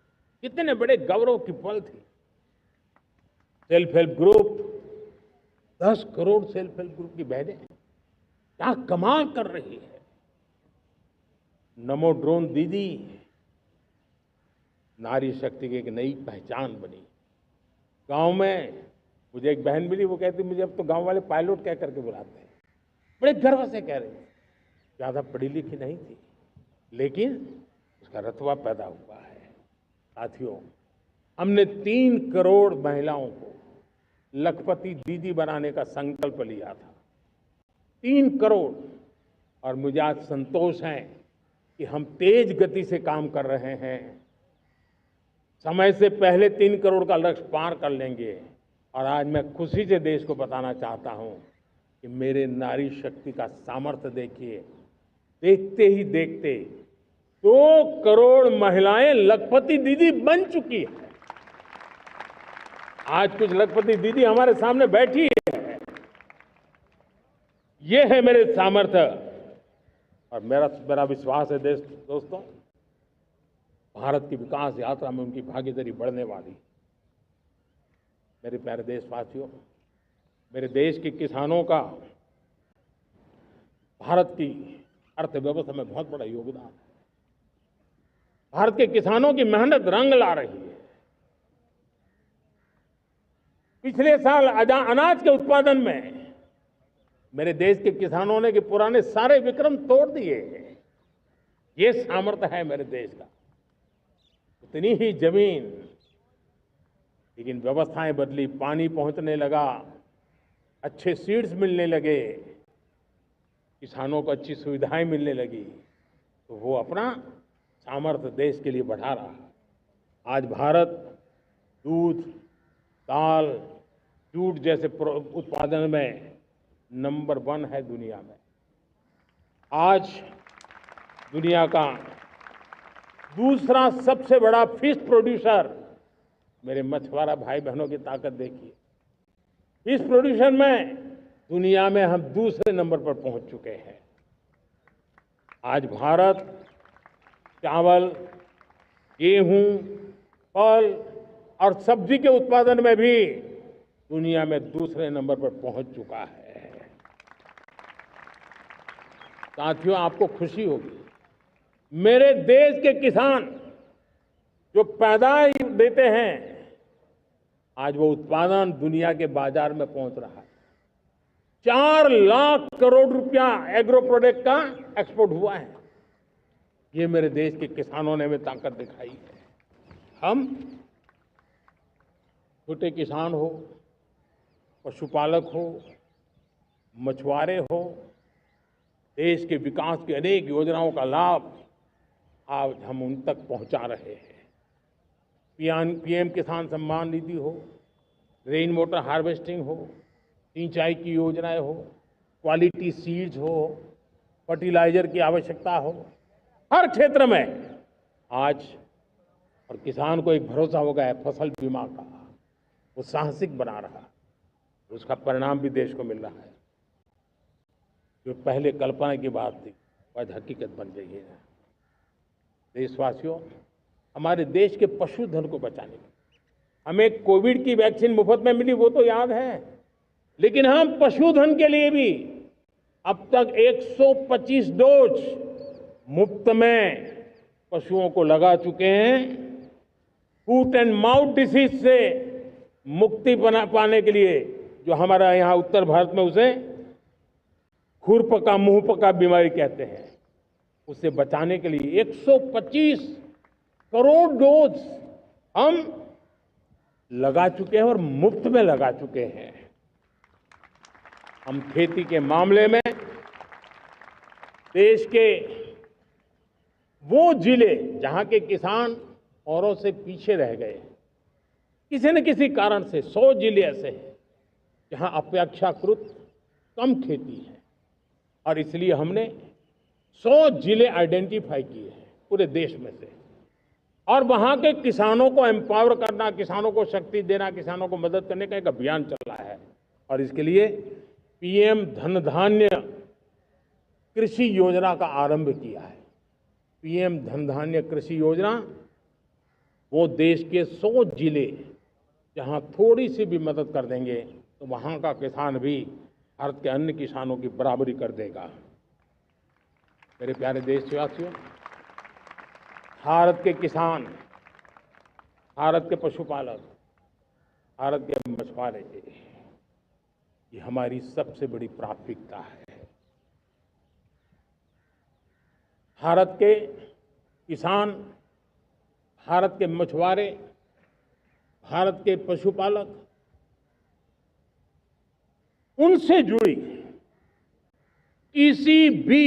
कितने बड़े गौरव की पल थी। Self help group, 10 crore self help group की बहनें क्या कमाल कर रही है। नमो ड्रोन दीदी नारी शक्ति की एक नई पहचान बनी। गांव में मुझे एक बहन मिली, वो कहती मुझे अब तो गांव वाले पायलट कह करके बुलाते हैं। बड़े गर्व से कह रहे हैं। ज्यादा पढ़ी लिखी नहीं थी, लेकिन उसका रतबा पैदा हुआ है। साथियों, हमने 3 करोड़ महिलाओं को लखपति दीदी बनाने का संकल्प लिया था। 3 करोड़। और मुझे आज संतोष है कि हम तेज गति से काम कर रहे हैं। समय से पहले 3 करोड़ का लक्ष्य पार कर लेंगे। और आज मैं खुशी से देश को बताना चाहता हूं कि मेरे नारी शक्ति का सामर्थ्य देखिए। देखते ही देखते 2 करोड़ महिलाएं लखपति दीदी बन चुकी है। आज कुछ लखपति दीदी हमारे सामने बैठी है। ये है मेरे सामर्थ्य। और मेरा विश्वास है दोस्तों, भारत की विकास यात्रा में उनकी भागीदारी बढ़ने वाली। मेरे प्यारे देशवासियों, मेरे देश के किसानों का भारत की अर्थव्यवस्था में बहुत बड़ा योगदान है। भारत के किसानों की मेहनत रंग ला रही है। पिछले साल अनाज के उत्पादन में मेरे देश के किसानों ने के पुराने सारे विक्रम तोड़ दिए। ये सामर्थ्य है मेरे देश का। उतनी ही जमीन, लेकिन व्यवस्थाएं बदली, पानी पहुंचने लगा, अच्छे सीड्स मिलने लगे, किसानों को अच्छी सुविधाएं मिलने लगी, तो वो अपना सामर्थ्य देश के लिए बढ़ा रहा। आज भारत दूध, दाल, जूट जैसे उत्पादन में नंबर 1 है दुनिया में। आज दुनिया का दूसरा सबसे बड़ा फिश प्रोड्यूसर, मेरे मछुआरा भाई बहनों की ताकत देखिए, फिश प्रोड्यूशन में दुनिया में हम दूसरे नंबर पर पहुंच चुके हैं। आज भारत चावल, गेहूं, फल और सब्जी के उत्पादन में भी दुनिया में दूसरे नंबर पर पहुंच चुका है। साथियों, आपको खुशी होगी, मेरे देश के किसान जो पैदावार देते हैं, आज वो उत्पादन दुनिया के बाजार में पहुंच रहा है। 4 लाख करोड़ रुपया एग्रो प्रोडक्ट का एक्सपोर्ट हुआ है। ये मेरे देश के किसानों ने हमें ताकत दिखाई है। हम छोटे किसान हो, पशुपालक हो, मछुआरे हो, देश के विकास की अनेक योजनाओं का लाभ आज हम उन तक पहुंचा रहे हैं। पीएम किसान सम्मान निधि हो, रेन वाटर हार्वेस्टिंग हो, सिंचाई की योजनाएं हो, क्वालिटी सीड्स हो, फर्टिलाइजर की आवश्यकता हो, हर क्षेत्र में आज और किसान को एक भरोसा हो गया है फसल बीमा का। वो साहसिक बना रहा है, उसका परिणाम भी देश को मिल रहा है। जो पहले कल्पना की बात थी वो आज हकीकत बन गई है। देशवासियों, हमारे देश के पशुधन को बचाने के हमें कोविड की वैक्सीन मुफ्त में मिली, वो तो याद है, लेकिन हम पशुधन के लिए भी अब तक 125 डोज मुफ्त में पशुओं को लगा चुके हैं। फूट एंड माउथ डिसीज से मुक्ति पाने के लिए, जो हमारा यहाँ उत्तर भारत में उसे खुरपका मुंहपका बीमारी कहते हैं, उसे बचाने के लिए 125 करोड़ डोज हम लगा चुके हैं और मुफ्त में लगा चुके हैं। हम खेती के मामले में देश के वो जिले जहां के किसान औरों से पीछे रह गए, किसी न किसी कारण से 100 जिले ऐसे हैं जहां अपेक्षाकृत कम खेती है, और इसलिए हमने 100 जिले आइडेंटिफाई किए हैं पूरे देश में से, और वहां के किसानों को एम्पावर करना, किसानों को शक्ति देना, किसानों को मदद करने का एक अभियान चल रहा है। और इसके लिए पीएम धन धान्य कृषि योजना का आरंभ किया है। पीएम धन धान्य कृषि योजना वो देश के 100 जिले जहां थोड़ी सी भी मदद कर देंगे तो वहां का किसान भी भारत के अन्य किसानों की बराबरी कर देगा। मेरे प्यारे देशवासियों, भारत के किसान, भारत के पशुपालक, भारत के मछुआरे, ये हमारी सबसे बड़ी प्राथमिकता है। भारत के किसान, भारत के मछुआरे, भारत के पशुपालक, उनसे जुड़ी किसी भी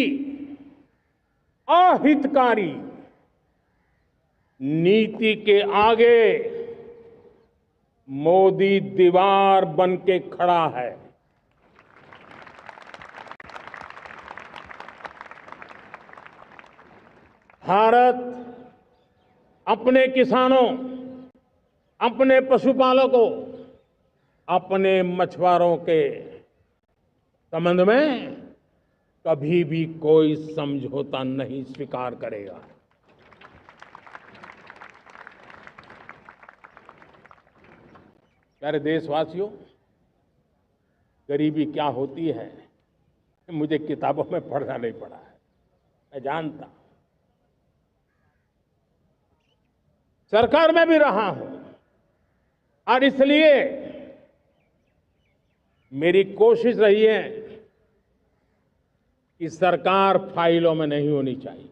अहितकारी नीति के आगे मोदी दीवार बन के खड़ा है। भारत अपने किसानों, अपने पशुपालकों, अपने मछुआरों के संबंध में कभी भी कोई समझौता नहीं स्वीकार करेगा। प्यारे देशवासियों, गरीबी क्या होती है मुझे किताबों में पढ़ना नहीं पड़ा है, मैं जानता, सरकार में भी रहा हूं, और इसलिए मेरी कोशिश रही है कि सरकार फाइलों में नहीं होनी चाहिए।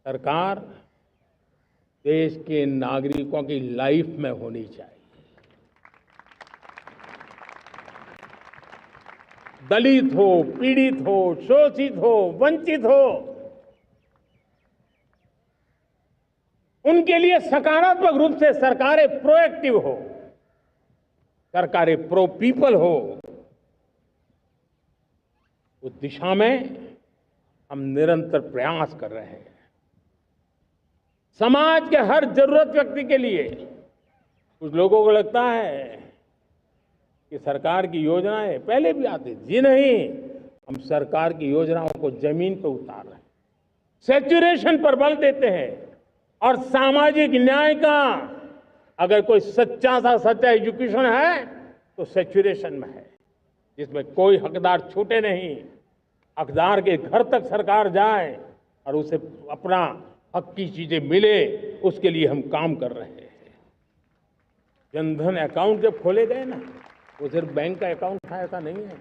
सरकार देश के नागरिकों की लाइफ में होनी चाहिए। दलित हो, पीड़ित हो, शोषित हो, वंचित हो, उनके लिए सकारात्मक रूप से सरकारें प्रोएक्टिव हो, सरकारें प्रो पीपल हो, उस दिशा में हम निरंतर प्रयास कर रहे हैं। समाज के हर जरूरत व्यक्ति के लिए, कुछ लोगों को लगता है कि सरकार की योजनाएं पहले भी आती, जी नहीं, हम सरकार की योजनाओं को जमीन पर उतार रहे हैं, सैचुरेशन पर बल देते हैं और सामाजिक न्याय का अगर कोई सच्चा सा सच्चा एजुकेशन है तो सैचुरेशन में है, जिसमें कोई हकदार छूटे नहीं, हकदार के घर तक सरकार जाए और उसे अपना हक की चीजें मिले, उसके लिए हम काम कर रहे हैं। जनधन अकाउंट जब खोले गए ना, वो सिर्फ बैंक का अकाउंट था ऐसा नहीं है,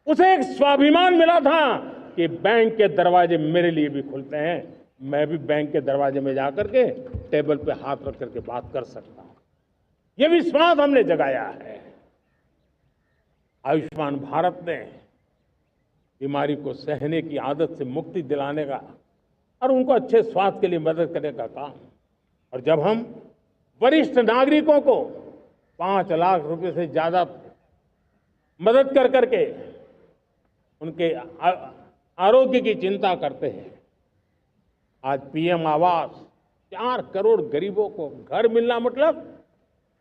उसे एक स्वाभिमान मिला था कि बैंक के दरवाजे मेरे लिए भी खुलते हैं, मैं भी बैंक के दरवाजे में जाकर के टेबल पे हाथ रख करके बात कर सकता हूं। ये विश्वास हमने जगाया है। आयुष्मान भारत ने बीमारी को सहने की आदत से मुक्ति दिलाने का और उनको अच्छे स्वास्थ्य के लिए मदद करने का काम, और जब हम वरिष्ठ नागरिकों को 5 लाख रुपए से ज्यादा मदद कर करके उनके आरोग्य की चिंता करते हैं, आज पीएम आवास 4 करोड़ गरीबों को घर मिलना मतलब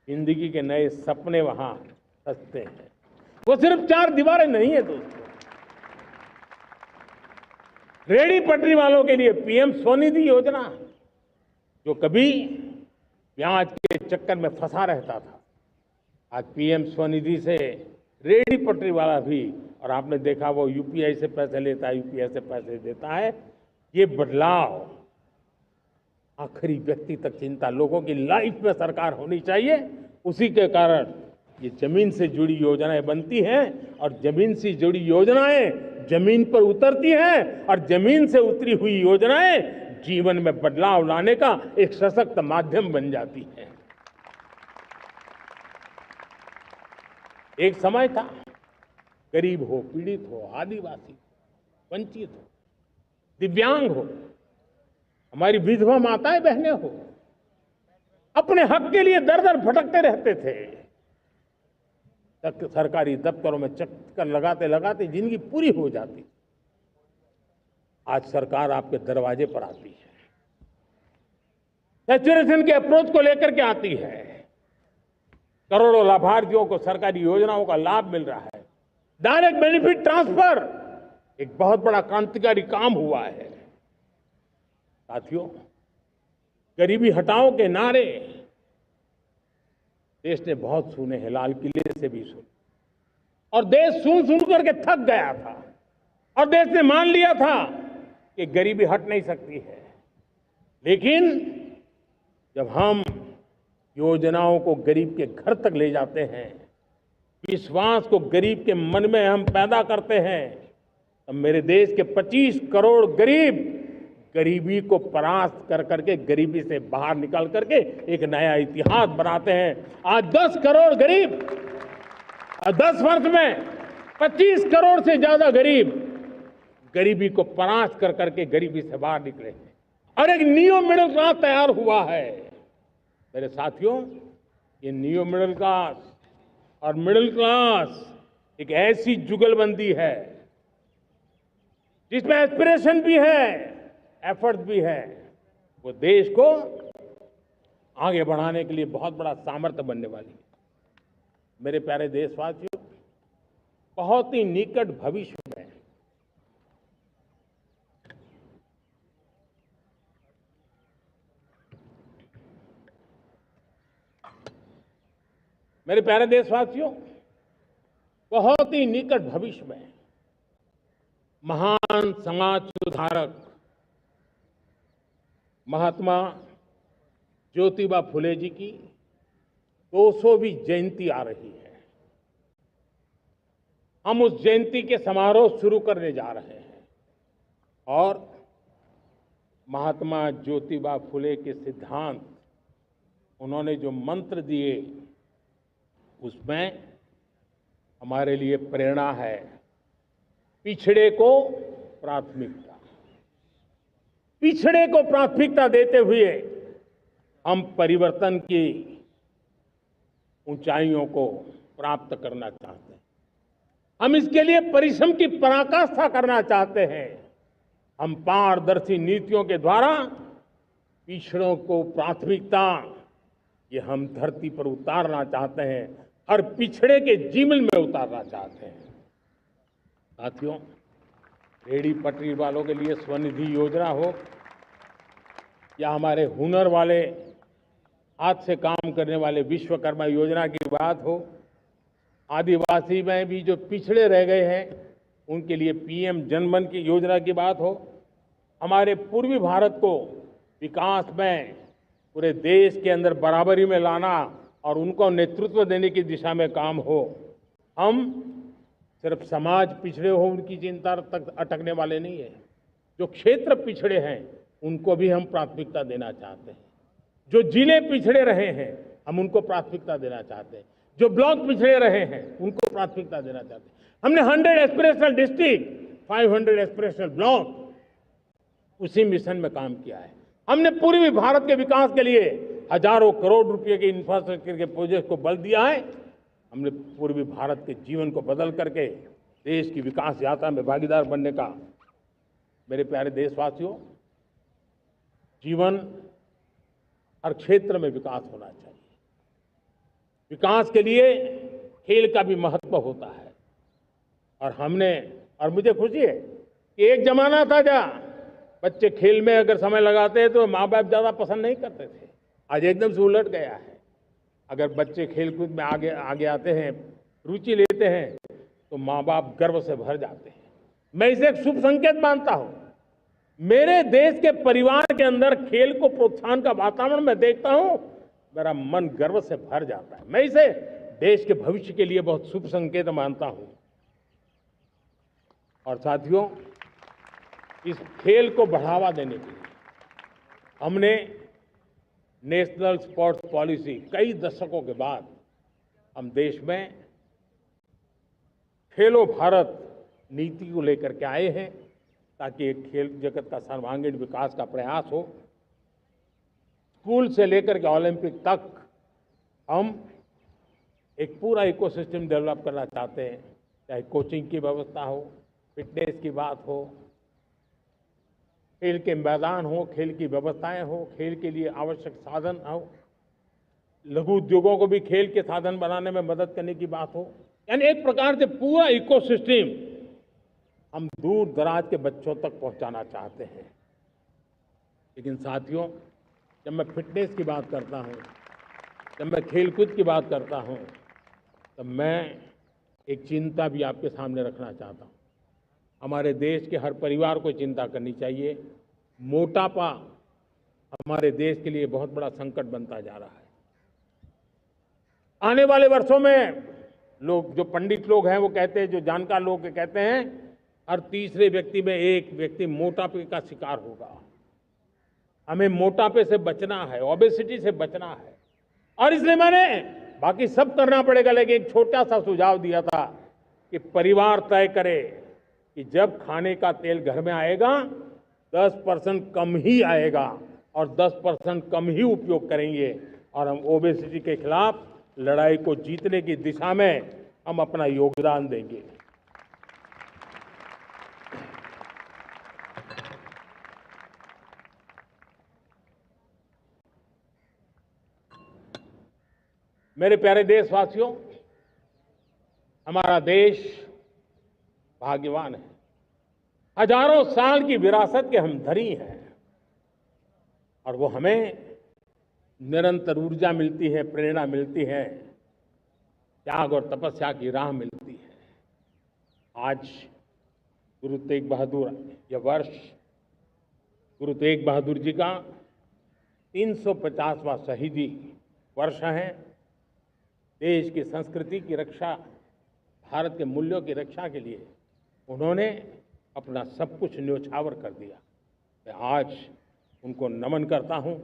जिंदगी के नए सपने वहां सजते हैं। वो सिर्फ 4 दीवारें नहीं है दोस्तों। रेहड़ी पटरी वालों के लिए पीएम स्वनिधि योजना, जो कभी ब्याज के चक्कर में फंसा रहता था, आज पीएम स्वनिधि से रेहड़ी पटरी वाला भी, और आपने देखा वो यूपीआई से पैसे लेता है, यूपीआई से पैसे देता है। ये बदलाव आखिरी व्यक्ति तक चिंता, लोगों की लाइफ में सरकार होनी चाहिए। उसी के कारण ये जमीन से जुड़ी योजनाएं बनती हैं और जमीन से जुड़ी योजनाएं जमीन पर उतरती हैं और जमीन से उतरी हुई योजनाएं जीवन में बदलाव लाने का एक सशक्त माध्यम बन जाती है। एक समय था, गरीब हो, पीड़ित हो, आदिवासी, वंचित हो, दिव्यांग हो, हमारी विधवा माताएं बहनें हो, अपने हक के लिए दर दर भटकते रहते थे। सरकारी दफ्तरों में चक्कर लगाते लगाते जिंदगी पूरी हो जाती। आज सरकार आपके दरवाजे पर आती है, सैचुरेशन के अप्रोच को लेकर के आती है, करोड़ों लाभार्थियों को सरकारी योजनाओं का लाभ मिल रहा है। डायरेक्ट बेनिफिट ट्रांसफर एक बहुत बड़ा क्रांतिकारी काम हुआ है। साथियों, गरीबी हटाओ के नारे देश ने बहुत सुने हैं, लाल किले से भी सुने, और देश सुन सुन करके थक गया था और देश ने मान लिया था कि गरीबी हट नहीं सकती है। लेकिन जब हम योजनाओं को गरीब के घर तक ले जाते हैं, विश्वास को गरीब के मन में हम पैदा करते हैं, तो मेरे देश के 25 करोड़ गरीब गरीबी को परास्त कर करके, गरीबी से बाहर निकल करके एक नया इतिहास बनाते हैं। आज 10 करोड़ गरीब, 10 वर्ष में 25 करोड़ से ज्यादा गरीब गरीबी को परास्त कर करके गरीबी से बाहर निकले हैं और एक न्यू मिडिल क्लास तैयार हुआ है। मेरे साथियों, ये न्यू मिडिल क्लास और मिडिल क्लास एक ऐसी जुगलबंदी है जिसमें एस्पिरेशन भी है, एफर्ट भी है। वो देश को आगे बढ़ाने के लिए बहुत बड़ा सामर्थ्य बनने वाली है। मेरे प्यारे देशवासियों, बहुत ही निकट भविष्य में मेरे प्यारे देशवासियों, बहुत ही निकट भविष्य में महान समाज सुधारक महात्मा ज्योतिबा फुले जी की 200वीं जयंती आ रही है। हम उस जयंती के समारोह शुरू करने जा रहे हैं और महात्मा ज्योतिबा फुले के सिद्धांत, उन्होंने जो मंत्र दिए, उसमें हमारे लिए प्रेरणा है। पिछड़े को प्राथमिकता, पिछड़े को प्राथमिकता देते हुए हम परिवर्तन की ऊंचाइयों को प्राप्त करना चाहते हैं। हम इसके लिए परिश्रम की पराकाष्ठा करना चाहते हैं। हम पारदर्शी नीतियों के द्वारा पिछड़ों को प्राथमिकता ये हम धरती पर उतारना चाहते हैं, हर पिछड़े के जीवन में उतारना चाहते हैं। साथियों, रेहड़ी पटरी वालों के लिए स्वनिधि योजना हो या हमारे हुनर वाले हाथ से काम करने वाले विश्वकर्मा योजना की बात हो, आदिवासी में भी जो पिछड़े रह गए हैं उनके लिए पीएम जनधन की योजना की बात हो, हमारे पूर्वी भारत को विकास में पूरे देश के अंदर बराबरी में लाना और उनको नेतृत्व देने की दिशा में काम हो। हम सिर्फ समाज पिछड़े हो उनकी चिंता तक अटकने वाले नहीं है। जो क्षेत्र पिछड़े हैं उनको भी हम प्राथमिकता देना चाहते हैं। जो जिले पिछड़े रहे हैं हम उनको प्राथमिकता देना चाहते हैं। जो ब्लॉक पिछड़े रहे हैं उनको प्राथमिकता देना चाहते हैं। हमने 100 एस्पिरेशनल डिस्ट्रिक्ट, 500 एस्पिरेशनल ब्लॉक उसी मिशन में काम किया है। हमने पूर्वी भारत के विकास के लिए हजारों करोड़ रुपए के इंफ्रास्ट्रक्चर के प्रोजेक्ट को बल दिया है। हमने पूर्वी भारत के जीवन को बदल करके देश की विकास यात्रा में भागीदार बनने का, मेरे प्यारे देशवासियों, जीवन हर क्षेत्र में विकास होना चाहिए। विकास के लिए खेल का भी महत्व होता है। और मुझे खुशी है कि एक जमाना था जहाँ बच्चे खेल में अगर समय लगाते हैं तो माँ बाप ज्यादा पसंद नहीं करते थे। आज एकदम से उलट गया है। अगर बच्चे खेलकूद में आगे आते हैं, रुचि लेते हैं, तो माँ बाप गर्व से भर जाते हैं। मैं इसे एक शुभ संकेत मानता हूं। मेरे देश के परिवार के अंदर खेल को प्रोत्साहन का वातावरण मैं देखता हूं, मेरा मन गर्व से भर जाता है। मैं इसे देश के भविष्य के लिए बहुत शुभ संकेत मानता हूं। और साथियों, इस खेल को बढ़ावा देने के लिए हमने नेशनल स्पोर्ट्स पॉलिसी कई दशकों के बाद हम देश में खेलो भारत नीति को लेकर के आए हैं, ताकि एक खेल जगत का सर्वांगीण विकास का प्रयास हो। स्कूल से लेकर के ओलंपिक तक हम एक पूरा इकोसिस्टम डेवलप करना चाहते हैं। चाहे कोचिंग की व्यवस्था हो, फिटनेस की बात हो, खेल के मैदान हो, खेल की व्यवस्थाएं हो, खेल के लिए आवश्यक साधन हो, लघु उद्योगों को भी खेल के साधन बनाने में मदद करने की बात हो। यानी एक प्रकार से पूरा इकोसिस्टम हम दूर दराज के बच्चों तक पहुंचाना चाहते हैं। लेकिन साथियों, जब मैं फिटनेस की बात करता हूं, जब मैं खेलकूद की बात करता हूं, तब मैं एक चिंता भी आपके सामने रखना चाहता हूं। हमारे देश के हर परिवार को चिंता करनी चाहिए। मोटापा हमारे देश के लिए बहुत बड़ा संकट बनता जा रहा है। आने वाले वर्षों में लोग, जो पंडित लोग हैं वो कहते हैं, जो जानकार लोग कहते हैं, हर तीसरे व्यक्ति में एक व्यक्ति मोटापे का शिकार होगा। हमें मोटापे से बचना है, ओबेसिटी से बचना है। और इसलिए मैंने बाकी सब करना पड़ेगा, लेकिन एक छोटा सा सुझाव दिया था कि परिवार तय करे कि जब खाने का तेल घर में आएगा 10% कम ही आएगा और 10% कम ही उपयोग करेंगे, और हम ओबेसिटी के खिलाफ लड़ाई को जीतने की दिशा में हम अपना योगदान देंगे। मेरे प्यारे देशवासियों, हमारा देश भाग्यवान है। हजारों साल की विरासत के हम धनी हैं, और वो हमें निरंतर ऊर्जा मिलती है, प्रेरणा मिलती है, त्याग और तपस्या की राह मिलती है। आज गुरु तेग बहादुर, यह वर्ष गुरु तेग बहादुर जी का 350वां शहीदी वर्ष है। देश की संस्कृति की रक्षा, भारत के मूल्यों की रक्षा के लिए उन्होंने अपना सब कुछ न्योछावर कर दिया। मैं आज उनको नमन करता हूं।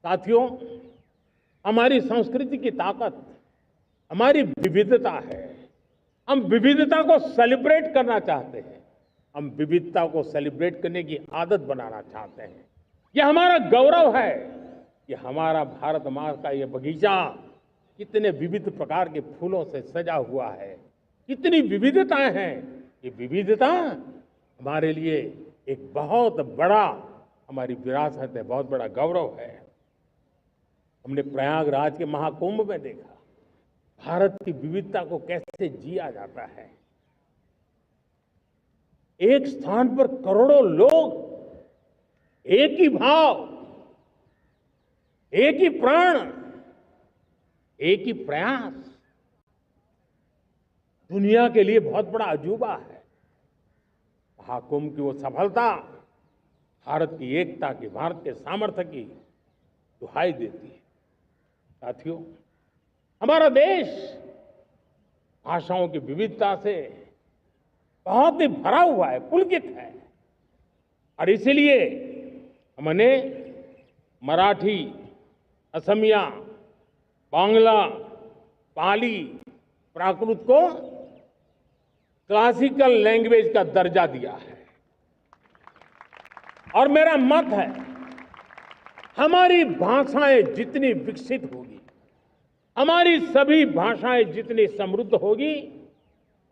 साथियों, हमारी संस्कृति की ताकत हमारी विविधता है। हम विविधता को सेलिब्रेट करना चाहते हैं। हम विविधता को सेलिब्रेट करने की आदत बनाना चाहते हैं। यह हमारा गौरव है कि हमारा भारत माँ का ये बगीचा कितने विविध प्रकार के फूलों से सजा हुआ है, कितनी विविधताएं हैं। ये विविधता हमारे लिए एक बहुत बड़ा हमारी विरासत है, बहुत बड़ा गौरव है। हमने प्रयागराज के महाकुंभ में देखा भारत की विविधता को कैसे जिया जाता है। एक स्थान पर करोड़ों लोग, एक ही भाव, एक ही प्राण, एक ही प्रयास, दुनिया के लिए बहुत बड़ा अजूबा है। महाकुंभ की वो सफलता भारत की एकता की, भारत के सामर्थ्य की दुहाई देती है। साथियों, हमारा देश भाषाओं की विविधता से बहुत ही भरा हुआ है, पुलकित है। और इसीलिए हमने मराठी, असमिया, बांग्ला, पाली, प्राकृत को क्लासिकल लैंग्वेज का दर्जा दिया है। और मेरा मत है, हमारी भाषाएं जितनी विकसित होगी, हमारी सभी भाषाएं जितनी समृद्ध होगी,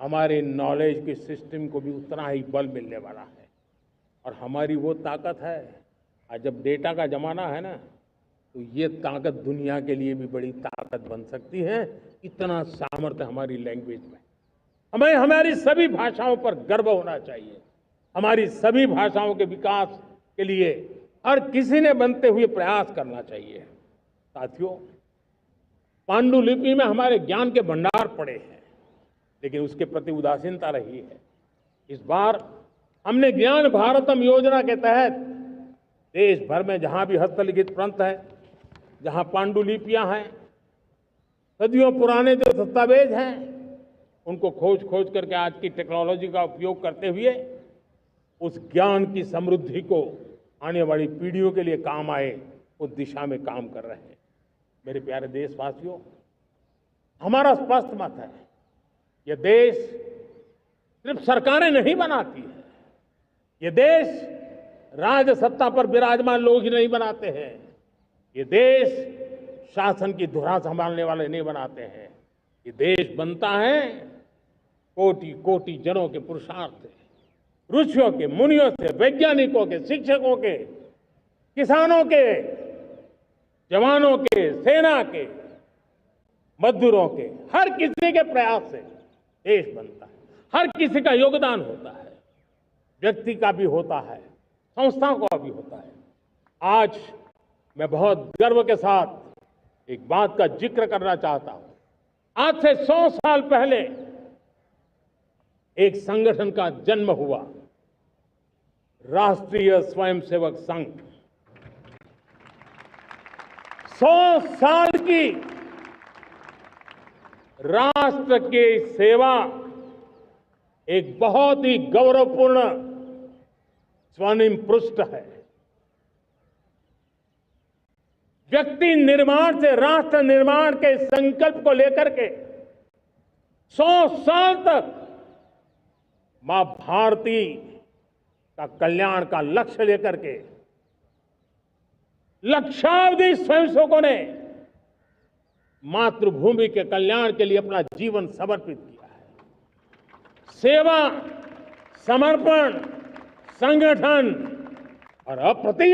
हमारे नॉलेज के सिस्टम को भी उतना ही बल मिलने वाला है। और हमारी वो ताकत है, आज जब डेटा का जमाना है ना, तो ये ताकत दुनिया के लिए भी बड़ी ताकत बन सकती है। इतना सामर्थ्य हमारी लैंग्वेज में। हमें हमारी सभी भाषाओं पर गर्व होना चाहिए। हमारी सभी भाषाओं के विकास के लिए हर किसी ने बनते हुए प्रयास करना चाहिए। साथियों, पांडुलिपि में हमारे ज्ञान के भंडार पड़े हैं, लेकिन उसके प्रति उदासीनता रही है। इस बार हमने ज्ञान भारतम योजना के तहत देश भर में जहां भी हस्तलिखित ग्रंथ है, जहां पांडुलिपियां हैं, सदियों पुराने जो दस्तावेज हैं, उनको खोज खोज करके आज की टेक्नोलॉजी का उपयोग करते हुए उस ज्ञान की समृद्धि को आने वाली पीढ़ियों के लिए काम आए, उस दिशा में काम कर रहे हैं। मेरे प्यारे देशवासियों, हमारा स्पष्ट मत है, यह देश सिर्फ सरकारें नहीं बनाती है, ये देश राज सत्ता पर विराजमान लोग ही नहीं बनाते हैं, ये देश शासन की धुरा संभालने वाले नहीं बनाते हैं। ये देश बनता है कोटि कोटि जनों के पुरुषार्थ से, ऋषियों के, मुनियों से, वैज्ञानिकों के, शिक्षकों के, किसानों के, जवानों के, सेना के, मजदूरों के, हर किसी के प्रयास से देश बनता है। हर किसी का योगदान होता है, व्यक्ति का भी होता है, संस्थाओं का भी होता है। आज मैं बहुत गर्व के साथ एक बात का जिक्र करना चाहता हूं। आज से 100 साल पहले एक संगठन का जन्म हुआ, राष्ट्रीय स्वयंसेवक संघ। 100 साल की राष्ट्र की सेवा एक बहुत ही गौरवपूर्ण स्वर्णिम पृष्ठ है। व्यक्ति निर्माण से राष्ट्र निर्माण के संकल्प को लेकर के 100 साल तक मां भारती का कल्याण का लक्ष्य लेकर के लक्षावधि स्वयंसेवकों ने मातृभूमि के कल्याण के लिए अपना जीवन समर्पित किया है। सेवा, समर्पण, संगठन और अप्रतिम